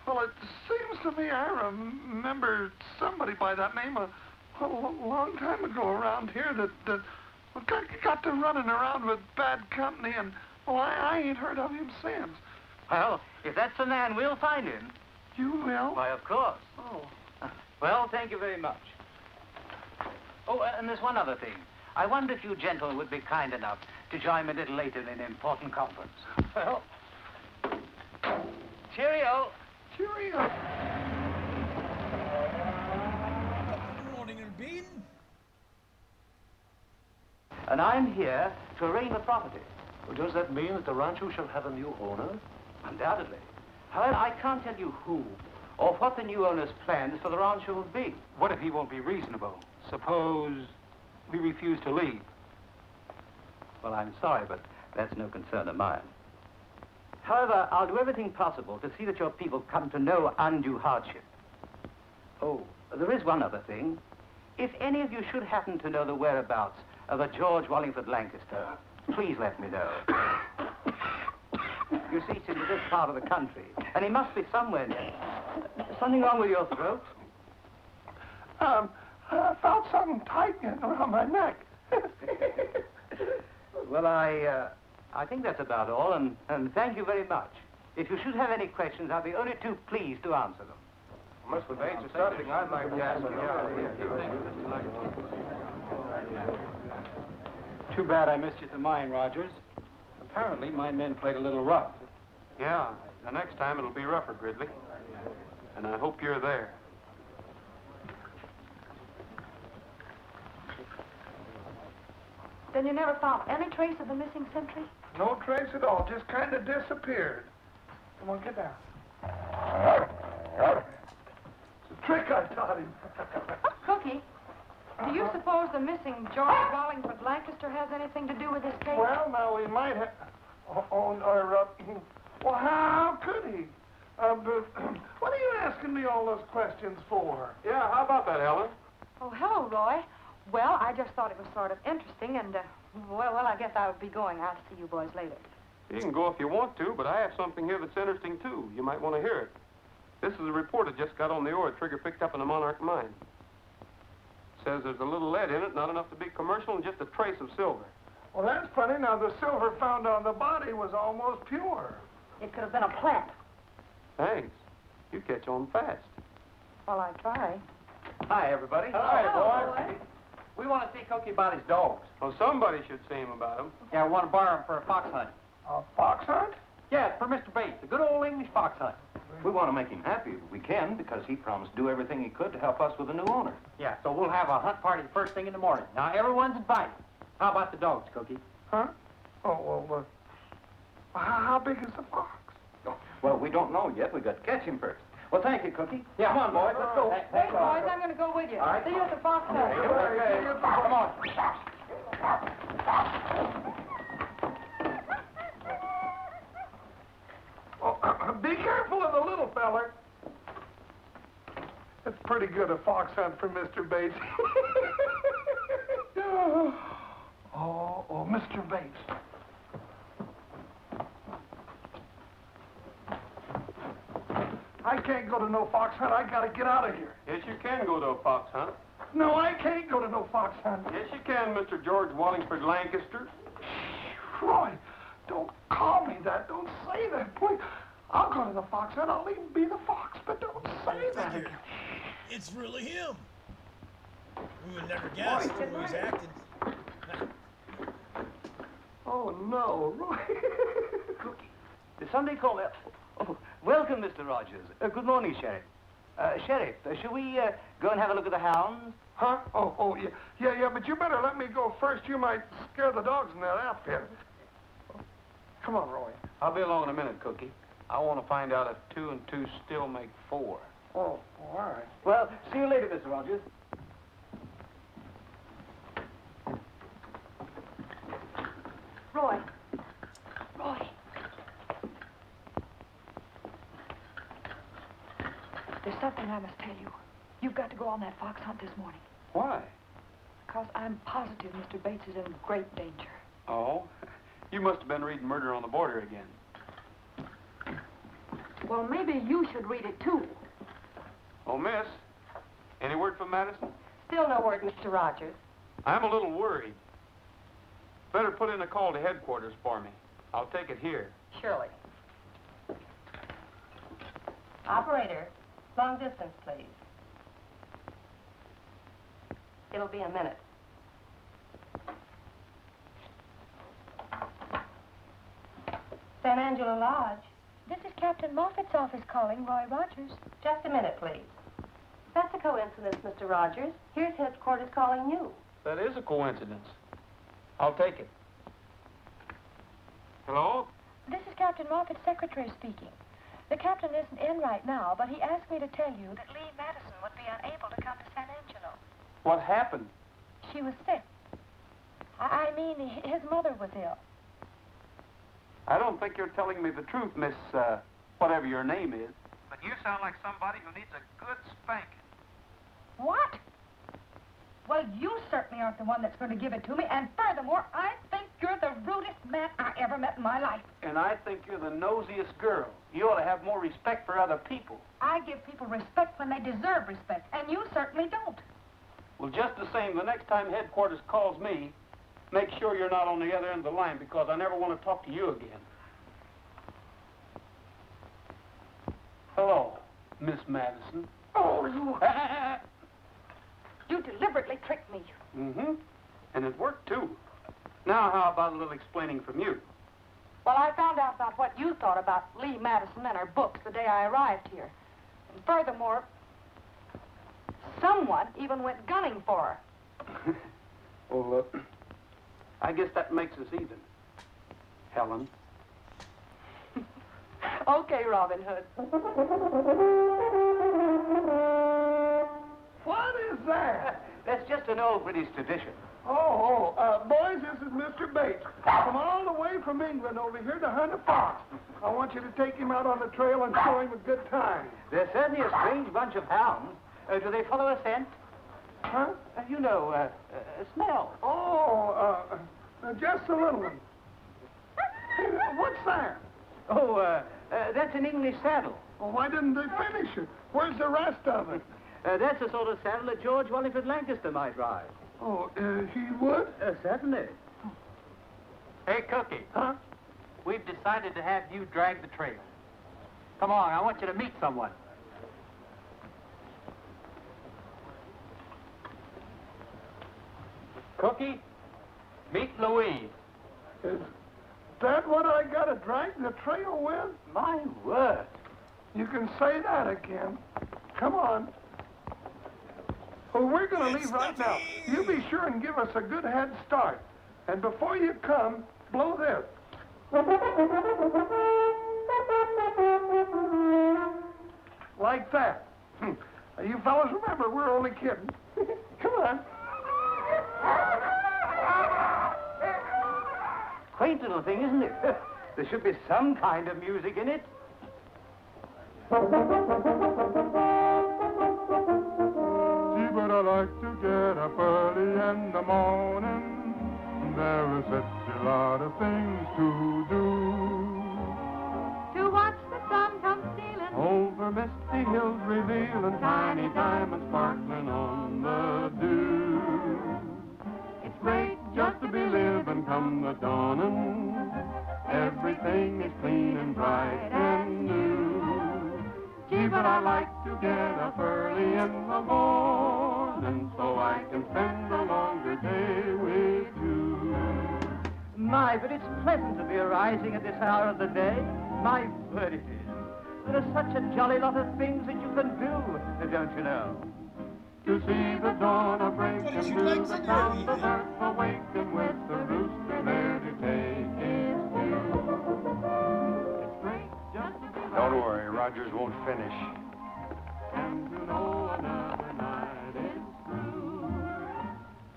Speaker 5: well, it seems to me I remember somebody by that name a a long time ago around here that got to running around with bad company, and well, I ain't heard of him since.
Speaker 7: Well, if that's the man, we'll find him.
Speaker 5: You will?
Speaker 7: Why, of course.
Speaker 5: Oh.
Speaker 7: Well, thank you very much. Oh, and there's one other thing. I wonder if you gentlemen would be kind enough to join me a little later in an important conference.
Speaker 5: Well,
Speaker 7: Cheerio.
Speaker 5: cheerio.
Speaker 1: Good morning, Bean.
Speaker 7: And I'm here to arraign the property.
Speaker 11: Well, does that mean that the rancho shall have a new owner?
Speaker 7: Undoubtedly. However, I can't tell you who or what the new owner's plans for the rancho will be.
Speaker 4: What if he won't be reasonable? Suppose we refuse to leave.
Speaker 7: Well, I'm sorry, but that's no concern of mine. However, I'll do everything possible to see that your people come to no undue hardship. Oh, there is one other thing. If any of you should happen to know the whereabouts of a George Wallingford Lancaster, please let me know. You see, it's in this part of the country, and he must be somewhere near. Something wrong with your throat?
Speaker 5: I felt something tight getting around my neck.
Speaker 7: Well, I think that's about all, and thank you very much. If you should have any questions, I'll be only too pleased to answer them.
Speaker 8: Mr. Bates, or something I'd like to ask you.
Speaker 4: Too bad I missed you at the mine, Rogers. Apparently, my men played a little rough. Yeah, the next time it'll be rougher, Gridley. And I hope you're there.
Speaker 9: Then you never found any trace of the missing sentry?
Speaker 5: No trace at all. Just kind of disappeared. Come on, get down. It's a trick I taught him.
Speaker 9: Cookie, do you suppose the missing George Wallingford Lancaster has anything to do with this case?
Speaker 5: Well, now, we might have... well, how could he? But, what are you asking me all those questions for?
Speaker 4: Yeah, how about that, Helen?
Speaker 9: Oh, hello, Roy. Well, I just thought it was sort of interesting, and, well, I guess I would be going. I'll see you boys later.
Speaker 4: You can go if you want to, but I have something here that's interesting, too. You might want to hear it. This is a report that just got on the ore Trigger picked up in the Monarch mine. Says there's a little lead in it, not enough to be commercial, and just a trace of silver.
Speaker 5: Well, that's funny. Now, the silver found on the body was almost pure.
Speaker 9: It could have been a plant.
Speaker 4: Thanks. You catch on fast.
Speaker 9: Well, I try.
Speaker 7: Hi, everybody.
Speaker 9: Hello, boy.
Speaker 7: We want to see Cookie about his dogs.
Speaker 4: Well, somebody should see him about him.
Speaker 7: Yeah, we want to borrow him for a fox hunt.
Speaker 5: A fox hunt?
Speaker 7: Yeah, for Mr. Bates, a good old English fox hunt. We want to make him happy if we can, because he promised to do everything he could to help us with a new owner. Yeah, so we'll have a hunt party first thing in the morning. Now, everyone's invited. How about the dogs, Cookie?
Speaker 5: Huh? Oh, well, how big is the fox?
Speaker 7: Well, we don't know yet. We've got to catch him first. Well, thank you, Cookie. Yeah, come on, boys. Let's go.
Speaker 9: Hey, boys, I'm going to go with you.
Speaker 7: All right.
Speaker 9: See you at the fox hunt.
Speaker 7: Okay. Come on.
Speaker 5: Oh, be careful of the little feller. It's pretty good a fox hunt for Mr. Bates. oh, Mr. Bates. I can't go to no fox hunt. I gotta get out of here.
Speaker 4: Yes, you can go to a fox hunt.
Speaker 5: No, I can't go to no fox hunt.
Speaker 4: Yes, you can, Mr. George Wallingford Lancaster.
Speaker 5: Roy, don't call me that. Don't say that, please. I'll go to the fox hunt. I'll even be the fox, but don't say that again.
Speaker 1: It's really him. We would never guess who was acting.
Speaker 5: Oh, no, Roy.
Speaker 7: Did somebody call me? Oh, welcome, Mr. Rogers. Good morning, Sheriff. Sheriff, shall we go and have a look at the hounds?
Speaker 5: Huh? Oh, yeah, but you better let me go first. You might scare the dogs in that outfit. Come on, Roy.
Speaker 4: I'll be along in a minute, Cookie. I want to find out if 2 and 2 still make 4.
Speaker 5: Oh, all right.
Speaker 7: Well, see you later, Mr. Rogers.
Speaker 9: Roy. There's something I must tell you. You've got to go on that fox hunt this morning.
Speaker 4: Why?
Speaker 9: Because I'm positive Mr. Bates is in great danger.
Speaker 4: Oh? You must have been reading Murder on the Border again.
Speaker 9: Well, maybe you should read it, too.
Speaker 4: Oh, miss, any word from Madison?
Speaker 10: Still no word, Mr. Rogers.
Speaker 4: I'm a little worried. Better put in a call to headquarters for me. I'll take it here.
Speaker 10: Surely. Operator, long distance, please. It'll be a minute. San Angelo Lodge.
Speaker 9: This is Captain Moffat's office calling, Roy Rogers.
Speaker 10: Just a minute, please. That's a coincidence, Mr. Rogers. Here's headquarters calling you.
Speaker 4: That is a coincidence. I'll take it. Hello?
Speaker 9: This is Captain Moffat's secretary speaking. The captain isn't in right now, but he asked me to tell you that Lee Madison would be unable to come to San Angelo.
Speaker 4: What happened?
Speaker 9: She was sick. I mean, his mother was ill.
Speaker 4: I don't think you're telling me the truth, Miss, whatever your name is.
Speaker 3: But you sound like somebody who needs a good spanking.
Speaker 9: What? Well, you certainly aren't the one that's going to give it to me, and furthermore, I think you're the rudest man I ever met in my life.
Speaker 4: And I think you're the nosiest girl. You ought to have more respect for other people.
Speaker 9: I give people respect when they deserve respect, and you certainly don't.
Speaker 4: Well, just the same, the next time headquarters calls me, make sure you're not on the other end of the line, because I never want to talk to you again. Hello, Miss Madison.
Speaker 9: Oh, you... You deliberately tricked me.
Speaker 4: Mm-hmm. And it worked, too. Now, how about a little explaining from you?
Speaker 9: Well, I found out about what you thought about Lee Madison and her books the day I arrived here. And furthermore, someone even went gunning for her.
Speaker 4: Well, I guess that makes us even. Helen.
Speaker 9: Okay, Robin Hood.
Speaker 5: What is that?
Speaker 7: That's just an old British tradition.
Speaker 5: Boys, this is Mr. Bates. Come all the way from England over here to hunt a fox. I want you to take him out on the trail and show him a good time.
Speaker 7: They're certainly a strange bunch of hounds. Do they follow a scent?
Speaker 5: Huh?
Speaker 7: Smell.
Speaker 5: Just a little one. Hey, what's that?
Speaker 7: That's an English saddle.
Speaker 5: Well, why didn't they finish it? Where's the rest of it?
Speaker 7: That's the sort of saddle that George Wallingford Lancaster might ride.
Speaker 5: He would?
Speaker 7: Certainly.
Speaker 3: Hey, Cookie.
Speaker 5: Huh?
Speaker 3: We've decided to have you drag the trail. Come on, I want you to meet someone. Cookie, meet Louise.
Speaker 5: Is that what I gotta drag the trail with?
Speaker 7: My word.
Speaker 5: You can say that again. Come on. Well, we're gonna leave right now. You be sure and give us a good head start. And before you come, blow this. Like that. You fellas remember, we're only kidding. Come on.
Speaker 7: Quaint little thing, isn't it? There should be some kind of music in it.
Speaker 2: Gee, but I like to get up early in the morning. There is such a lot of things to do.
Speaker 9: To watch the sun come stealing
Speaker 2: Over misty hills revealing tiny diamonds sparkling on the dew. It's great just to be living come the dawning. Everything is clean and bright and new. Gee, but I like to get up early in the morning so I can spend a longer day with you.
Speaker 7: My, but it's pleasant to be arising at this hour of the day. My word, it is. There are such a jolly lot of things that you can do, don't you know?
Speaker 2: To see the dawn a-break and to the sound of earth awaken with the rooster there to take his due. It's great just to be
Speaker 12: Don't worry, Rogers won't finish.
Speaker 2: and to know another night is through.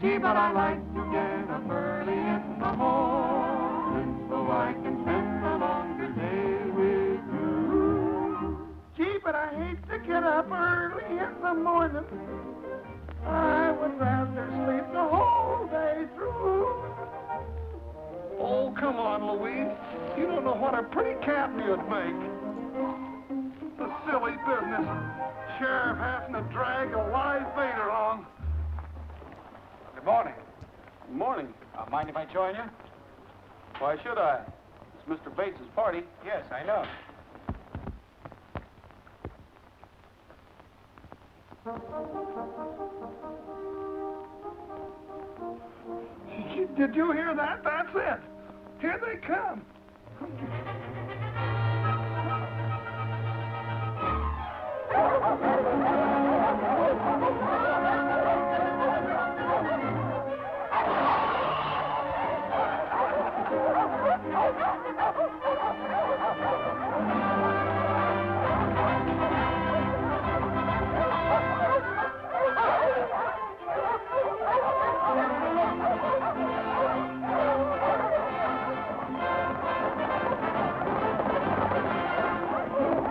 Speaker 2: Gee, but I like to get up early in the morning so I can spend a longer day with you.
Speaker 5: Gee, but I hate to get up early in the morning. I would rather sleep the whole day through. Oh, come on, Louise. You don't know what a pretty cat you'd make. The silly business. Sheriff having to drag a live bait along.
Speaker 4: Good morning. Good morning.
Speaker 3: Mind if I join you?
Speaker 4: Why should I? It's Mr. Bates's party.
Speaker 3: Yes, I know.
Speaker 5: Did you hear that? That's it. Here they come.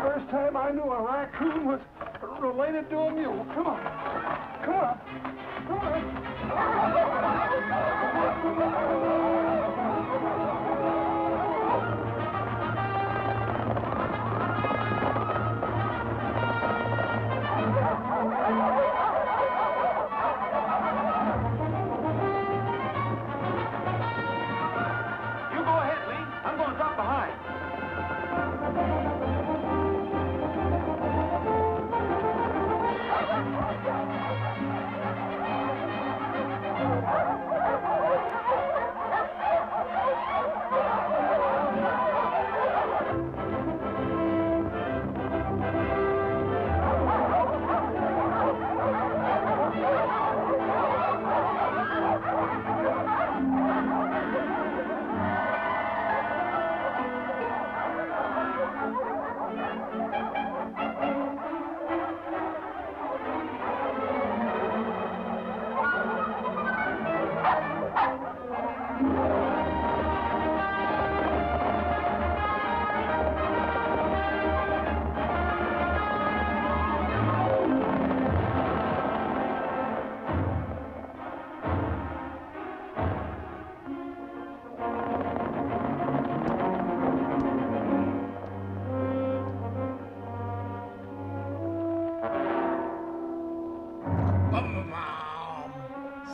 Speaker 5: First time I knew a raccoon was related to a mule. Come on. Come on. Come
Speaker 4: You go ahead, Lee. I'm going to drop behind.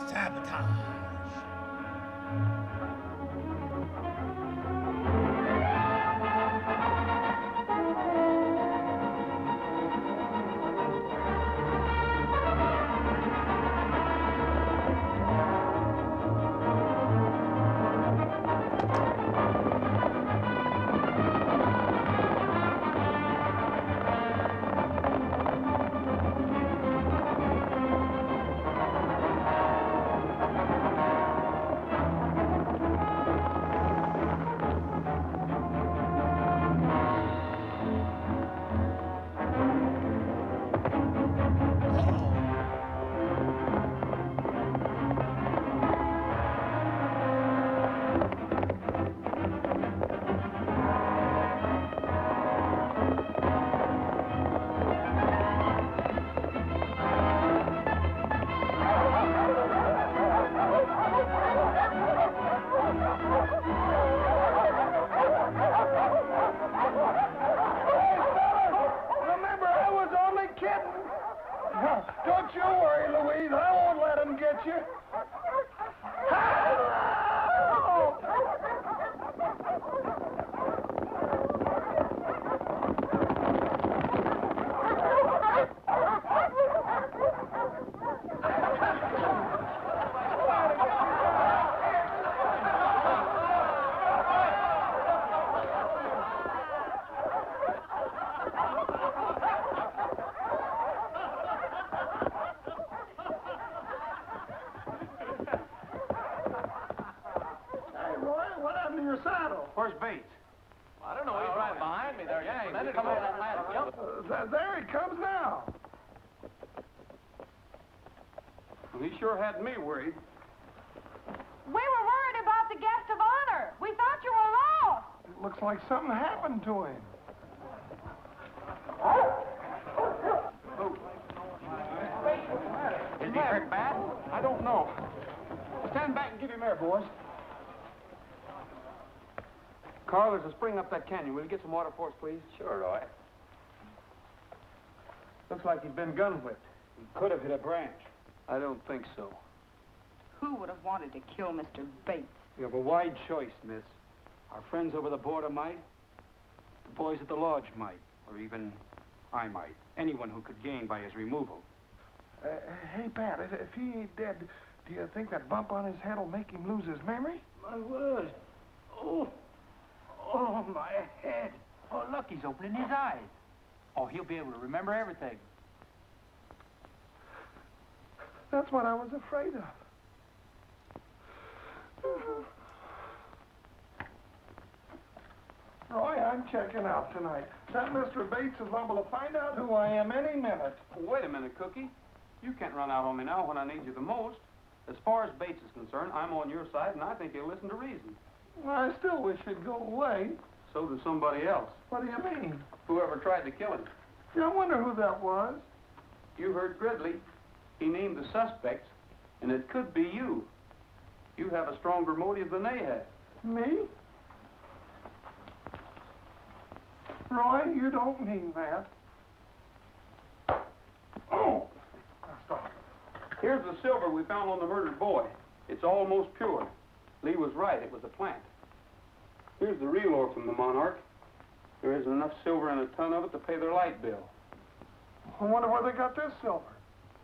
Speaker 1: Sabotage.
Speaker 5: Remember, I was only kidding. Don't you worry, Louise. I won't let him get you. What happened to your saddle?
Speaker 4: Where's Bates?
Speaker 3: I don't know. He's right behind me there. Yeah, he's come over that last jump.
Speaker 5: There he comes now.
Speaker 4: Well, he sure had me worried.
Speaker 10: We were worried about the guest of honor. We thought you were lost.
Speaker 5: It looks like something happened to him.
Speaker 3: Is he hurt bad?
Speaker 4: I don't know. Stand back and give him air, boys. Carl, there's a spring up that canyon. Will you get some water for us, please?
Speaker 3: Sure, Roy.
Speaker 4: Looks like he'd been gun whipped.
Speaker 3: He could have hit a branch.
Speaker 4: I don't think so.
Speaker 13: Who would have wanted to kill Mr. Bates?
Speaker 3: We have a wide choice, miss. Our friends over the border might. The boys at the lodge might. Or even I might. Anyone who could gain by his removal.
Speaker 5: Hey, Pat, if he ain't dead, do you think that bump on his head will make him lose his memory?
Speaker 7: My word. Oh, my head.
Speaker 14: Oh, look, he's opening his eyes. Oh, he'll be able to remember everything.
Speaker 5: That's what I was afraid of. Roy, I'm checking out tonight. That Mr. Bates is liable to find out who I am any minute.
Speaker 4: Wait a minute, Cookie. You can't run out on me now when I need you the most. As far as Bates is concerned, I'm on your side, and I think he'll listen to reason.
Speaker 5: Well, I still wish he'd go away.
Speaker 4: So does somebody else.
Speaker 5: What do you mean?
Speaker 4: Whoever tried to kill him.
Speaker 5: Yeah, I wonder who that was.
Speaker 4: You heard Gridley. He named the suspects, and it could be you. You have a stronger motive than they have.
Speaker 5: Me? Roy, you don't mean that. Oh! Now stop.
Speaker 4: Here's the silver we found on the murdered boy. It's almost pure. Lee was right. It was a plant. Here's the real ore from the Monarch. There isn't enough silver in a ton of it to pay their light bill.
Speaker 5: I wonder where they got this silver.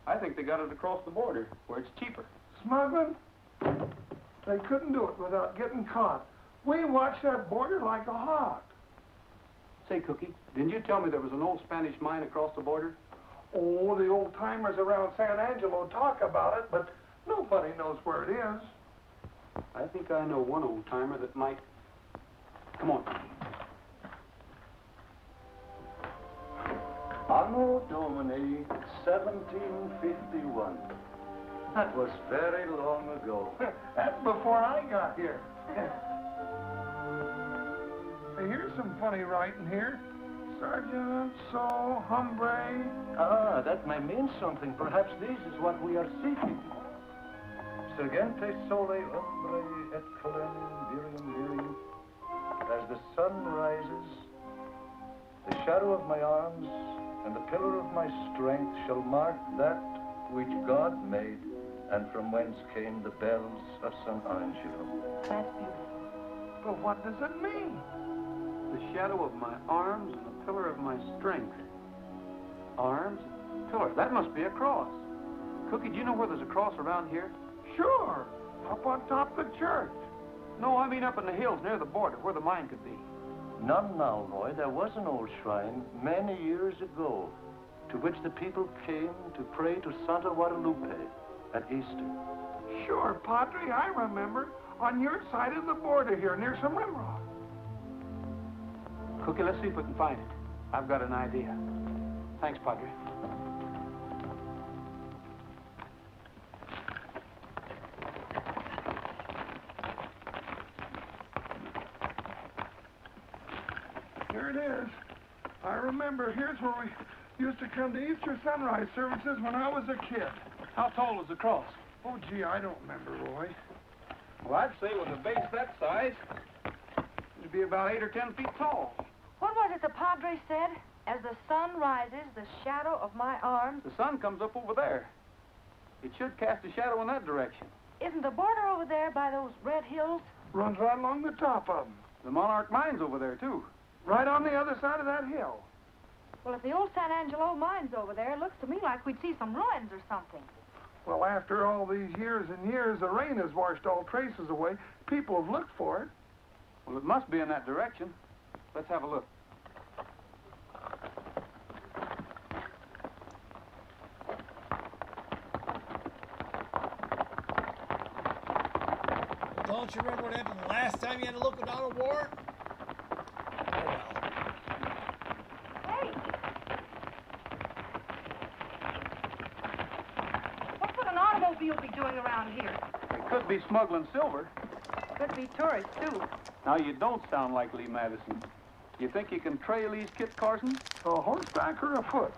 Speaker 4: I think they got it across the border, where it's cheaper.
Speaker 5: Smuggling? They couldn't do it without getting caught. We watched that border like a hawk.
Speaker 4: Say, Cookie, didn't you tell me there was an old Spanish mine across the border?
Speaker 5: Oh, the old-timers around San Angelo talk about it, but nobody knows where it is.
Speaker 4: I think I know one old-timer that might. Come on.
Speaker 11: Anno Domini 1751. That was very long ago.
Speaker 5: That's before I got here. Hey, here's some funny writing here. Sergeant, so, hombre.
Speaker 11: Ah, that may mean something. Perhaps this is what we are seeking. Sergente sole hombre et colenum virium virium. As the sun rises, the shadow of my arms and the pillar of my strength shall mark that which God made, and from whence came the bells of San Angelo.
Speaker 13: That's beautiful.
Speaker 5: But what does it mean?
Speaker 4: The shadow of my arms and the pillar of my strength. Arms, pillar. That must be a cross. Cookie, do you know where there's a cross around here?
Speaker 5: Sure. Up on top of the church.
Speaker 4: No, I mean up in the hills near the border, where the mine could be.
Speaker 11: None now, boy. There was an old shrine many years ago to which the people came to pray to Santa Guadalupe at Easter.
Speaker 5: Sure, Padre, I remember. On your side of the border here, near some rimrock.
Speaker 4: Cookie, let's see if we can find it. I've got an idea. Thanks, Padre.
Speaker 5: Here it is. I remember. Here's where we used to come to Easter sunrise services when I was a kid.
Speaker 4: How tall was the cross?
Speaker 5: Oh, gee, I don't remember, Roy.
Speaker 4: Well, I'd say with a base that size, it'd be about 8 or 10 feet tall.
Speaker 9: What was it the Padre said? As the sun rises, the shadow of my arms.
Speaker 4: The sun comes up over there. It should cast a shadow in that direction.
Speaker 9: Isn't the border over there by those red hills?
Speaker 5: Runs right along the top of them.
Speaker 4: The Monarch mine's over there, too.
Speaker 5: Right on the other side of that hill.
Speaker 9: Well, if the old San Angelo mine's over there, it looks to me like we'd see some ruins or something.
Speaker 5: Well, after all these years and years, the rain has washed all traces away. People have looked for it.
Speaker 4: Well, it must be in that direction. Let's have a look.
Speaker 1: Don't you remember what happened the last time you had to look without a warrant? Oh, well.
Speaker 9: Hey! What would an automobile be doing around here?
Speaker 4: It could be smuggling silver.
Speaker 9: Could be tourists, too.
Speaker 4: Now, you don't sound like Lee Madison. You think you can trail these Kit Carsons?
Speaker 5: A horseback or afoot?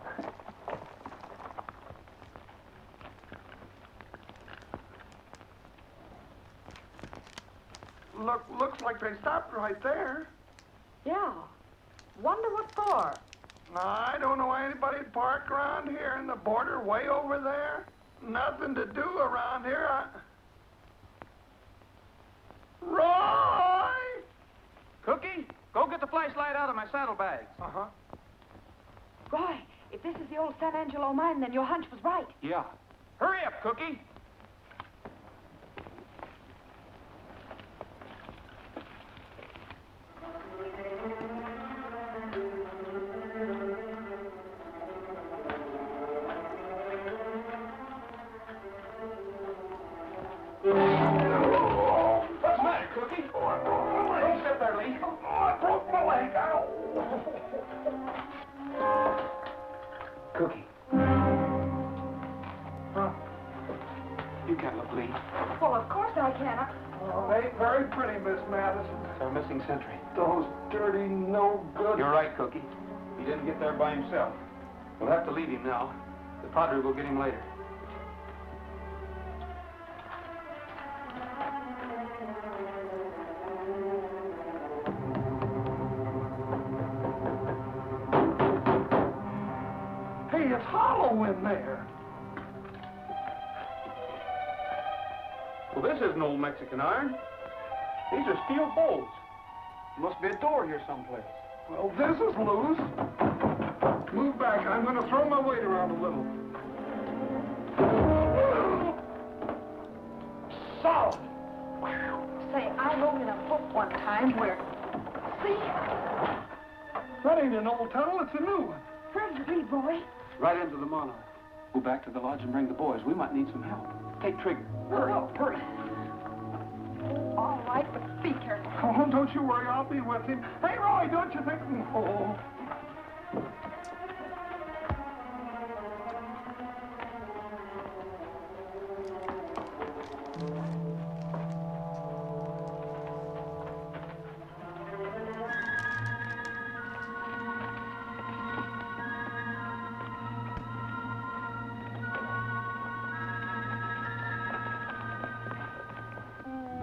Speaker 5: Looks like they stopped right there.
Speaker 9: Yeah. Wonder what for?
Speaker 5: I don't know why anybody'd park around here in the border way over there. Nothing to do around here.
Speaker 4: right out of my saddlebags.
Speaker 5: Uh-huh.
Speaker 9: Roy, if this is the old San Angelo mine, then your hunch was right.
Speaker 4: Yeah. Hurry up, Cookie. What's the matter, Cookie? Don't sit there, Lee. Cookie.
Speaker 5: Huh?
Speaker 4: You can't look, Lee.
Speaker 9: Well, of course I can.
Speaker 5: Oh, they ain't very pretty, Miss Madison.
Speaker 4: It's our missing sentry.
Speaker 5: Those dirty, no good.
Speaker 4: You're right, Cookie. He didn't get there by himself. We'll have to leave him now. The padre will get him later.
Speaker 5: Hey, it's hollow in there.
Speaker 4: Well, this isn't old Mexican iron. These are steel bolts. Must be a door here someplace.
Speaker 5: Well, this is loose. Move back. I'm going to throw my weight around a little. Solid.
Speaker 9: Say, I wrote in a book one time where... See?
Speaker 5: That ain't an old tunnel. It's a new one.
Speaker 9: Where did you read, Roy?
Speaker 4: Right into the monarch. Go back to the lodge and bring the boys. We might need some help. Take Trigger.
Speaker 5: Hurry up, hurry.
Speaker 9: All right, but be careful.
Speaker 5: Oh, don't you worry. I'll be with him. Hey, Roy, don't you think... Oh.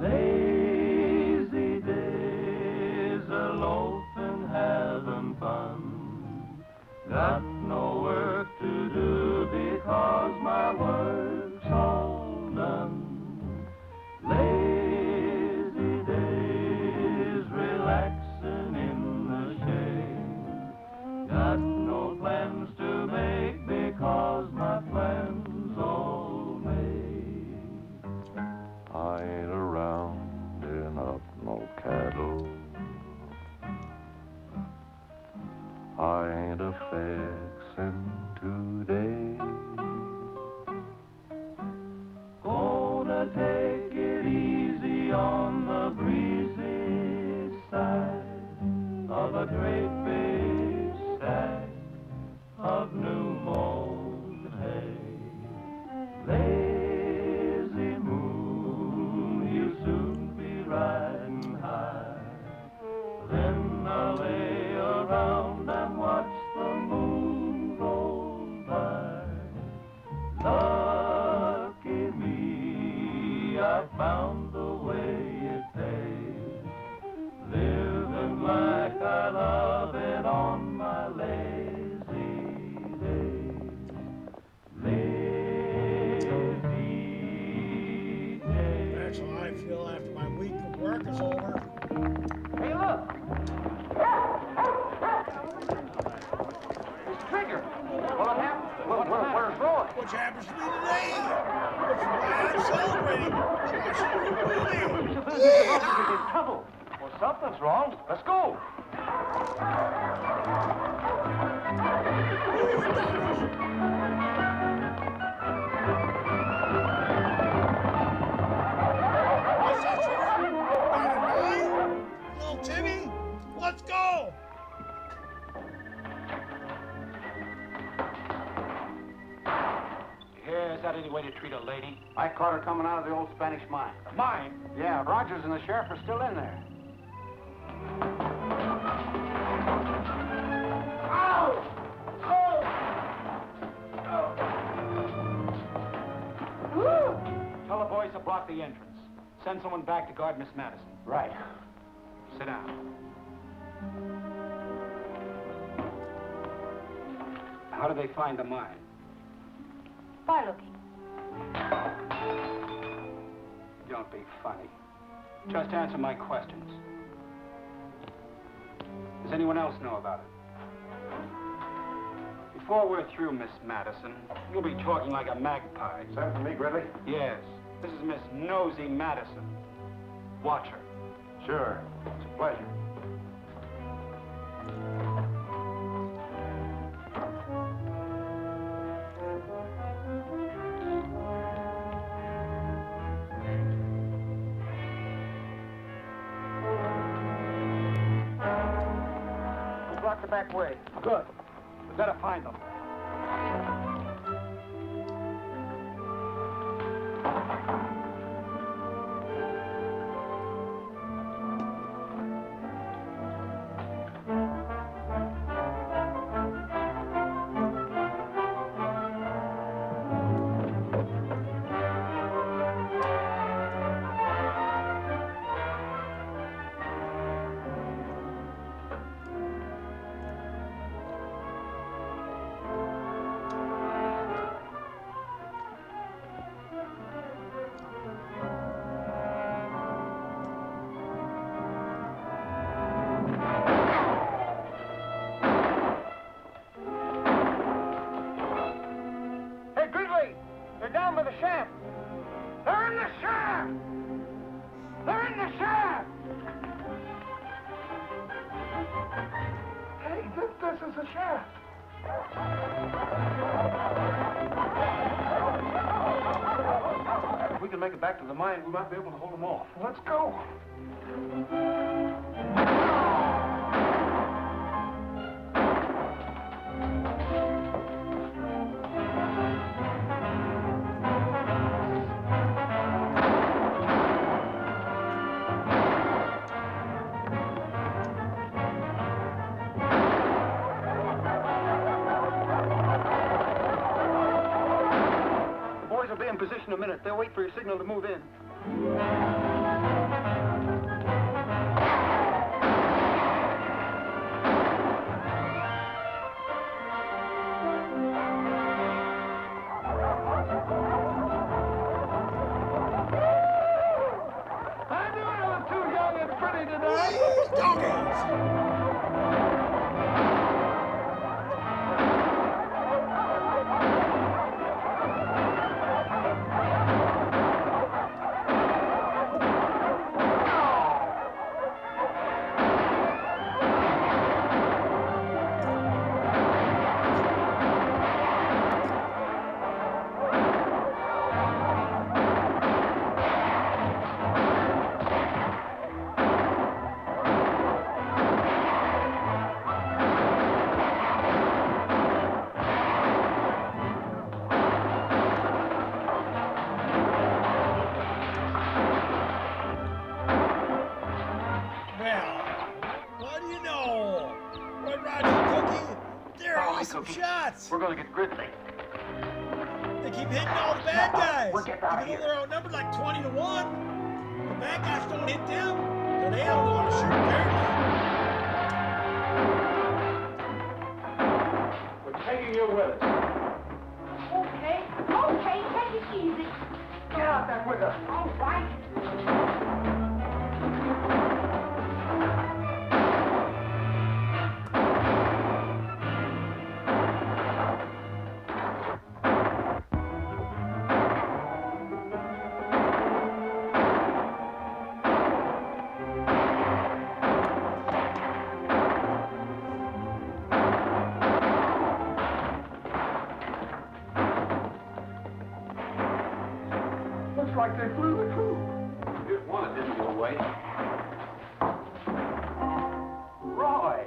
Speaker 2: Lazy days, a loafing, having fun. Got no work to do because my work's all done. Lazy days, relaxing in the shade. Got no plans to make because my plans all made. I ain't rounding up no cattle. I ain't a fixin' today. Gonna take it easy on the breezy side of a great big stack of new mown hay. Lazy moon, you soon be riding high. Then I'll lay around and watch the moon roll by. Lucky me, I found the way it pays. Living like I love it on my lazy days. Lazy days.
Speaker 1: That's how I feel after my week of work is over.
Speaker 14: Hey, look. It's Trigger. What happened? Where's Roy?
Speaker 1: Which happens to be today. Which is why I'm celebrating the Washington movie.
Speaker 14: He's in trouble. Well, something's wrong. Let's go.
Speaker 1: What's that, Trigger? Got a nine? Little Timmy? Let's go!
Speaker 3: Yeah, is that any way to treat a lady?
Speaker 7: I caught her coming out of the old Spanish mine.
Speaker 3: Mine?
Speaker 7: Yeah, Rogers and the sheriff are still in there.
Speaker 3: Tell the boys to block the entrance. Send someone back to guard Miss Madison.
Speaker 7: Right.
Speaker 3: Sit down. How did they find the mine?
Speaker 9: By looking.
Speaker 3: Don't be funny. Just answer my questions. Does anyone else know about it? Before we're through, Miss Madison, you'll be talking like a magpie.
Speaker 11: Is that for me, Gridley?
Speaker 3: Yes. This is Miss Nosy Madison. Watch her.
Speaker 11: Sure. It's a pleasure.
Speaker 3: Block the back way. Good. We gotta find them.
Speaker 5: This is a shaft.
Speaker 11: If we can make it back to the mine, we might be able to hold them off.
Speaker 5: Let's go.
Speaker 11: Will be in position a minute. They'll wait for your signal to move in.
Speaker 5: I knew I was too young and pretty tonight.
Speaker 1: Shots!
Speaker 11: We're gonna get Gridley.
Speaker 1: They keep hitting all the bad guys.
Speaker 11: We're getting out of
Speaker 1: Even though
Speaker 11: here.
Speaker 1: they're outnumbered like 20 to 1. The bad guys don't hit them. So they don't know how to shoot, apparently.
Speaker 11: We're taking you with us.
Speaker 10: Okay, take it easy.
Speaker 11: Get out there with us.
Speaker 10: All right.
Speaker 5: Looks like they flew the coop.
Speaker 11: Just one that didn't go away.
Speaker 5: Roy.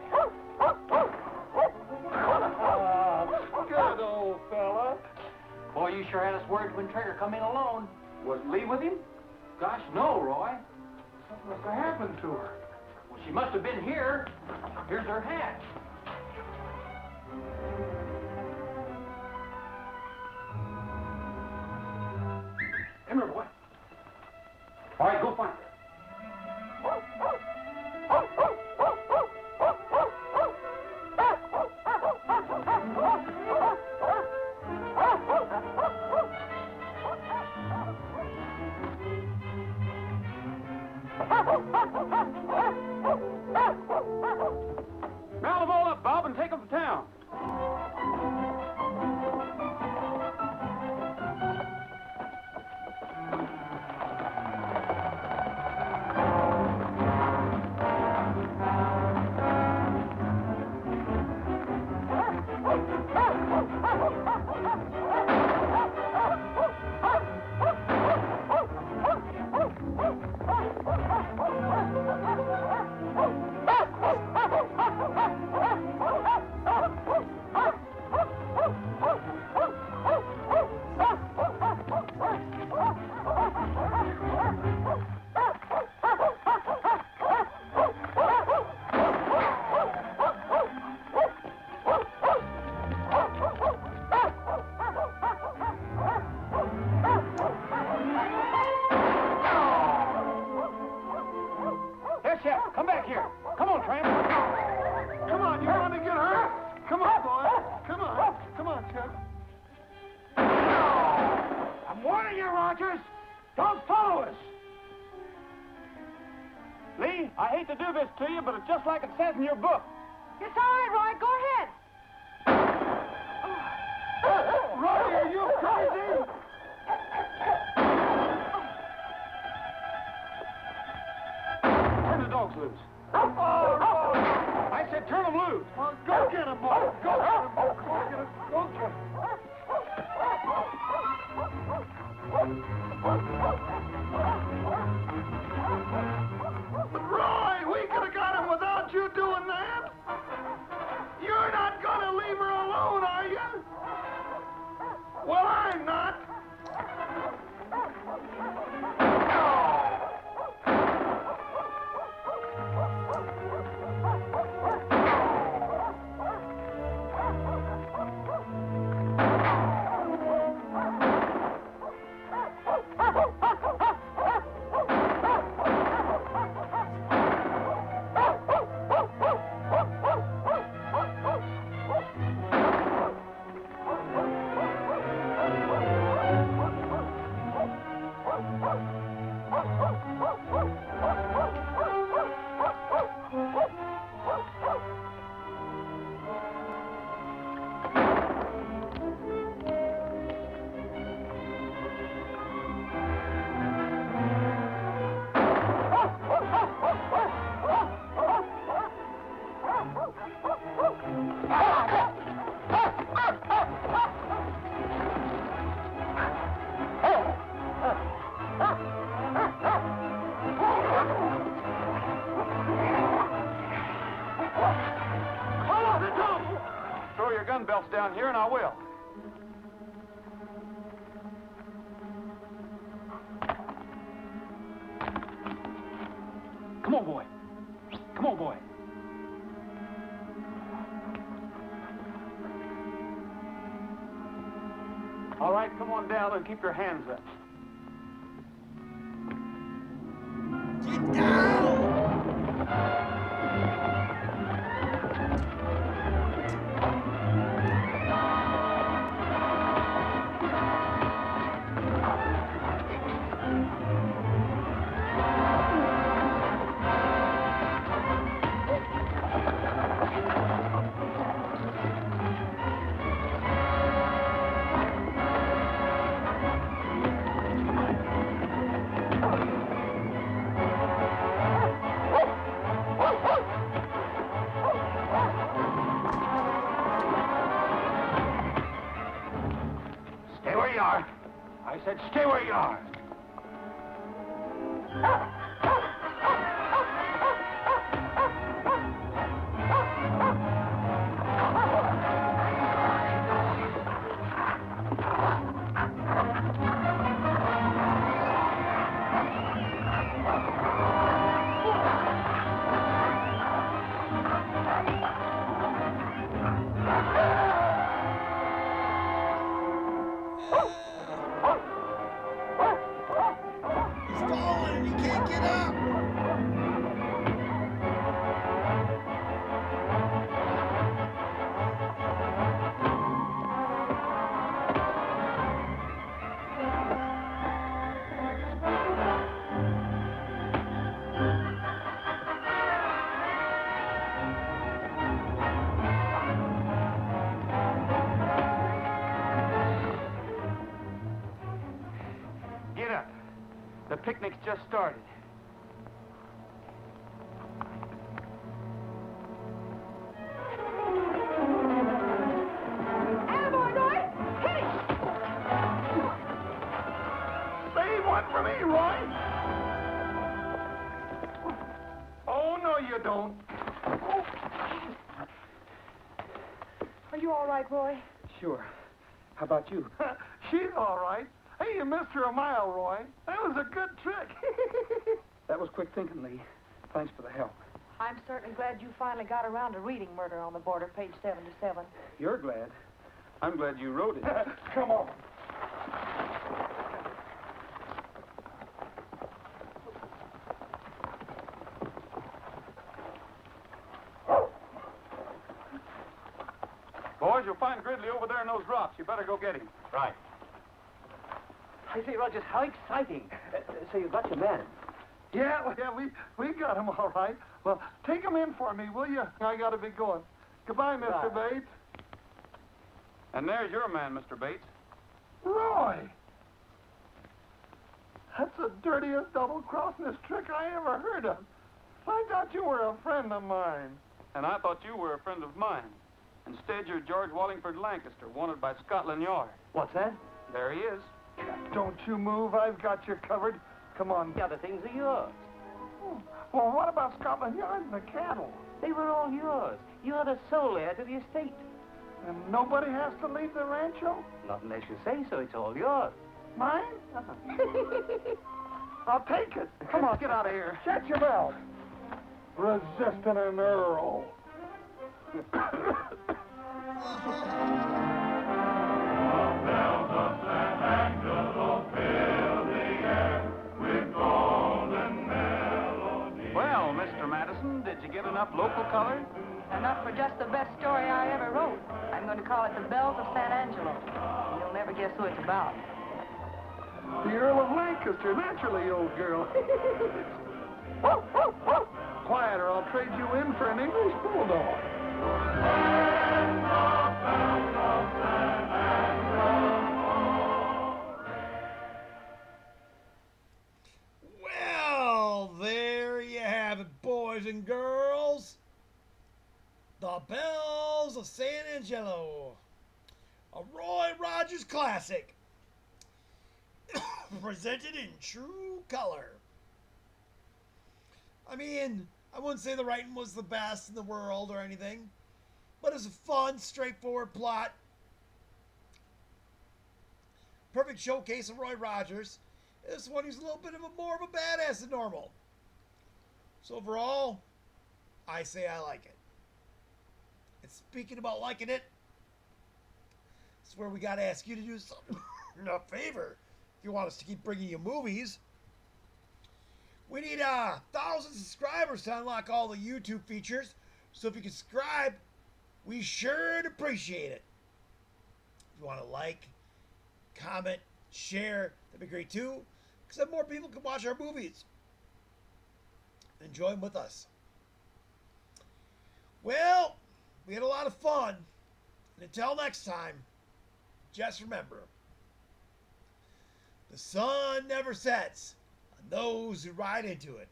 Speaker 5: Good old fella.
Speaker 14: Boy, you sure had us worried when Trigger come in alone.
Speaker 11: Was Lee with him?
Speaker 14: Gosh, no, Roy.
Speaker 5: What must have happened to her?
Speaker 14: Well, she must have been here. Here's her hat.
Speaker 11: Come here, boy. All right, go find her.
Speaker 5: Chef, come back here. Come on, Tramp. Come on, you want to get hurt? Come on, boy. Come on. Come on, Chef.
Speaker 14: I'm warning you, Rogers. Don't follow us. Lee, I hate to do this to you, but it's just like it says in your book.
Speaker 9: It's all right, Roy. Go ahead.
Speaker 5: Roy, are you crazy?
Speaker 14: Turn the dogs loose. I said turn them loose.
Speaker 5: Well, go get him, boy. Go get him. Go get him. Go get him. But Roy, we could have got him without you doing that. You're not going to leave her alone, are you? Well, I'm not.
Speaker 4: Throw your gun belts down here and I will.
Speaker 14: Come on, boy. Come on, boy.
Speaker 4: All right, come on down and keep your hands up.
Speaker 1: Get down!
Speaker 14: Stay where you are. I said stay where you are.
Speaker 1: He's falling and he can't get up.
Speaker 4: Get up. The picnic's just started.
Speaker 9: Attaboy, Roy. Hit it.
Speaker 5: Save one for me, Roy. Oh, no, you don't.
Speaker 9: Are you all right, Roy?
Speaker 14: Sure. How about you?
Speaker 5: She's all right. Hey, you missed her a mile, Roy. That was a good trick.
Speaker 14: That was quick thinking, Lee. Thanks for the help.
Speaker 9: I'm certainly glad you finally got around to reading Murder on the Border, page 77.
Speaker 14: You're glad. I'm glad you wrote it.
Speaker 5: Come on.
Speaker 4: boys. You'll find Gridley over there in those rocks. You better go get him.
Speaker 7: Right. I say, Rogers, how exciting. So you got your man.
Speaker 5: Yeah, we got him all right. Well, take him in for me, will you? I gotta be going. Goodbye, Mr. Bates.
Speaker 4: And there's your man, Mr. Bates.
Speaker 5: Roy! That's the dirtiest double-crossingest trick I ever heard of. I thought you were a friend of mine.
Speaker 4: And I thought you were a friend of mine. Instead, you're George Wallingford Lancaster, wanted by Scotland Yard.
Speaker 7: What's that?
Speaker 4: There he is.
Speaker 5: Don't you move. I've got you covered. Come on.
Speaker 7: The other things are yours.
Speaker 5: Well, what about Scotland Yard and the cattle?
Speaker 7: They were all yours. You're the sole heir to the estate.
Speaker 5: And nobody has to leave the rancho?
Speaker 7: Not unless you say so. It's all yours.
Speaker 5: Mine? I'll take it.
Speaker 4: Come on, get out of here.
Speaker 5: Shut your mouth. Resisting an earl.
Speaker 2: Bells of San Angelo fill the air with golden melody.
Speaker 4: Well, Mr. Madison, did you get enough local color?
Speaker 9: Enough for just the best story I ever wrote. I'm going to call it The Bells of San Angelo. You'll never guess who it's about.
Speaker 5: The Earl of Lancaster, naturally, old girl. Quiet, or I'll trade you in for an English bulldog.
Speaker 1: Well, there you have it, boys and girls. The Bells of San Angelo. A Roy Rogers classic. Presented in true color. I mean, I wouldn't say the writing was the best in the world or anything, but it's a fun, straightforward plot. Perfect showcase of Roy Rogers. This one, he's a little bit more of a badass than normal. So overall, I say I like it. And speaking about liking it, it's where we got to ask you to do something a favor. If you want us to keep bringing you movies, we need 1,000 subscribers to unlock all the YouTube features. So if you can subscribe, we sure appreciate it. If you want to like, comment, share, that'd be great too, because then more people can watch our movies. Enjoy them with us. Well, we had a lot of fun. And until next time, just remember, the sun never sets on those who ride into it.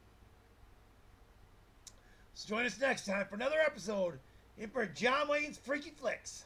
Speaker 1: So join us next time for another episode of Emperor Jonwayne's Freaky Flix.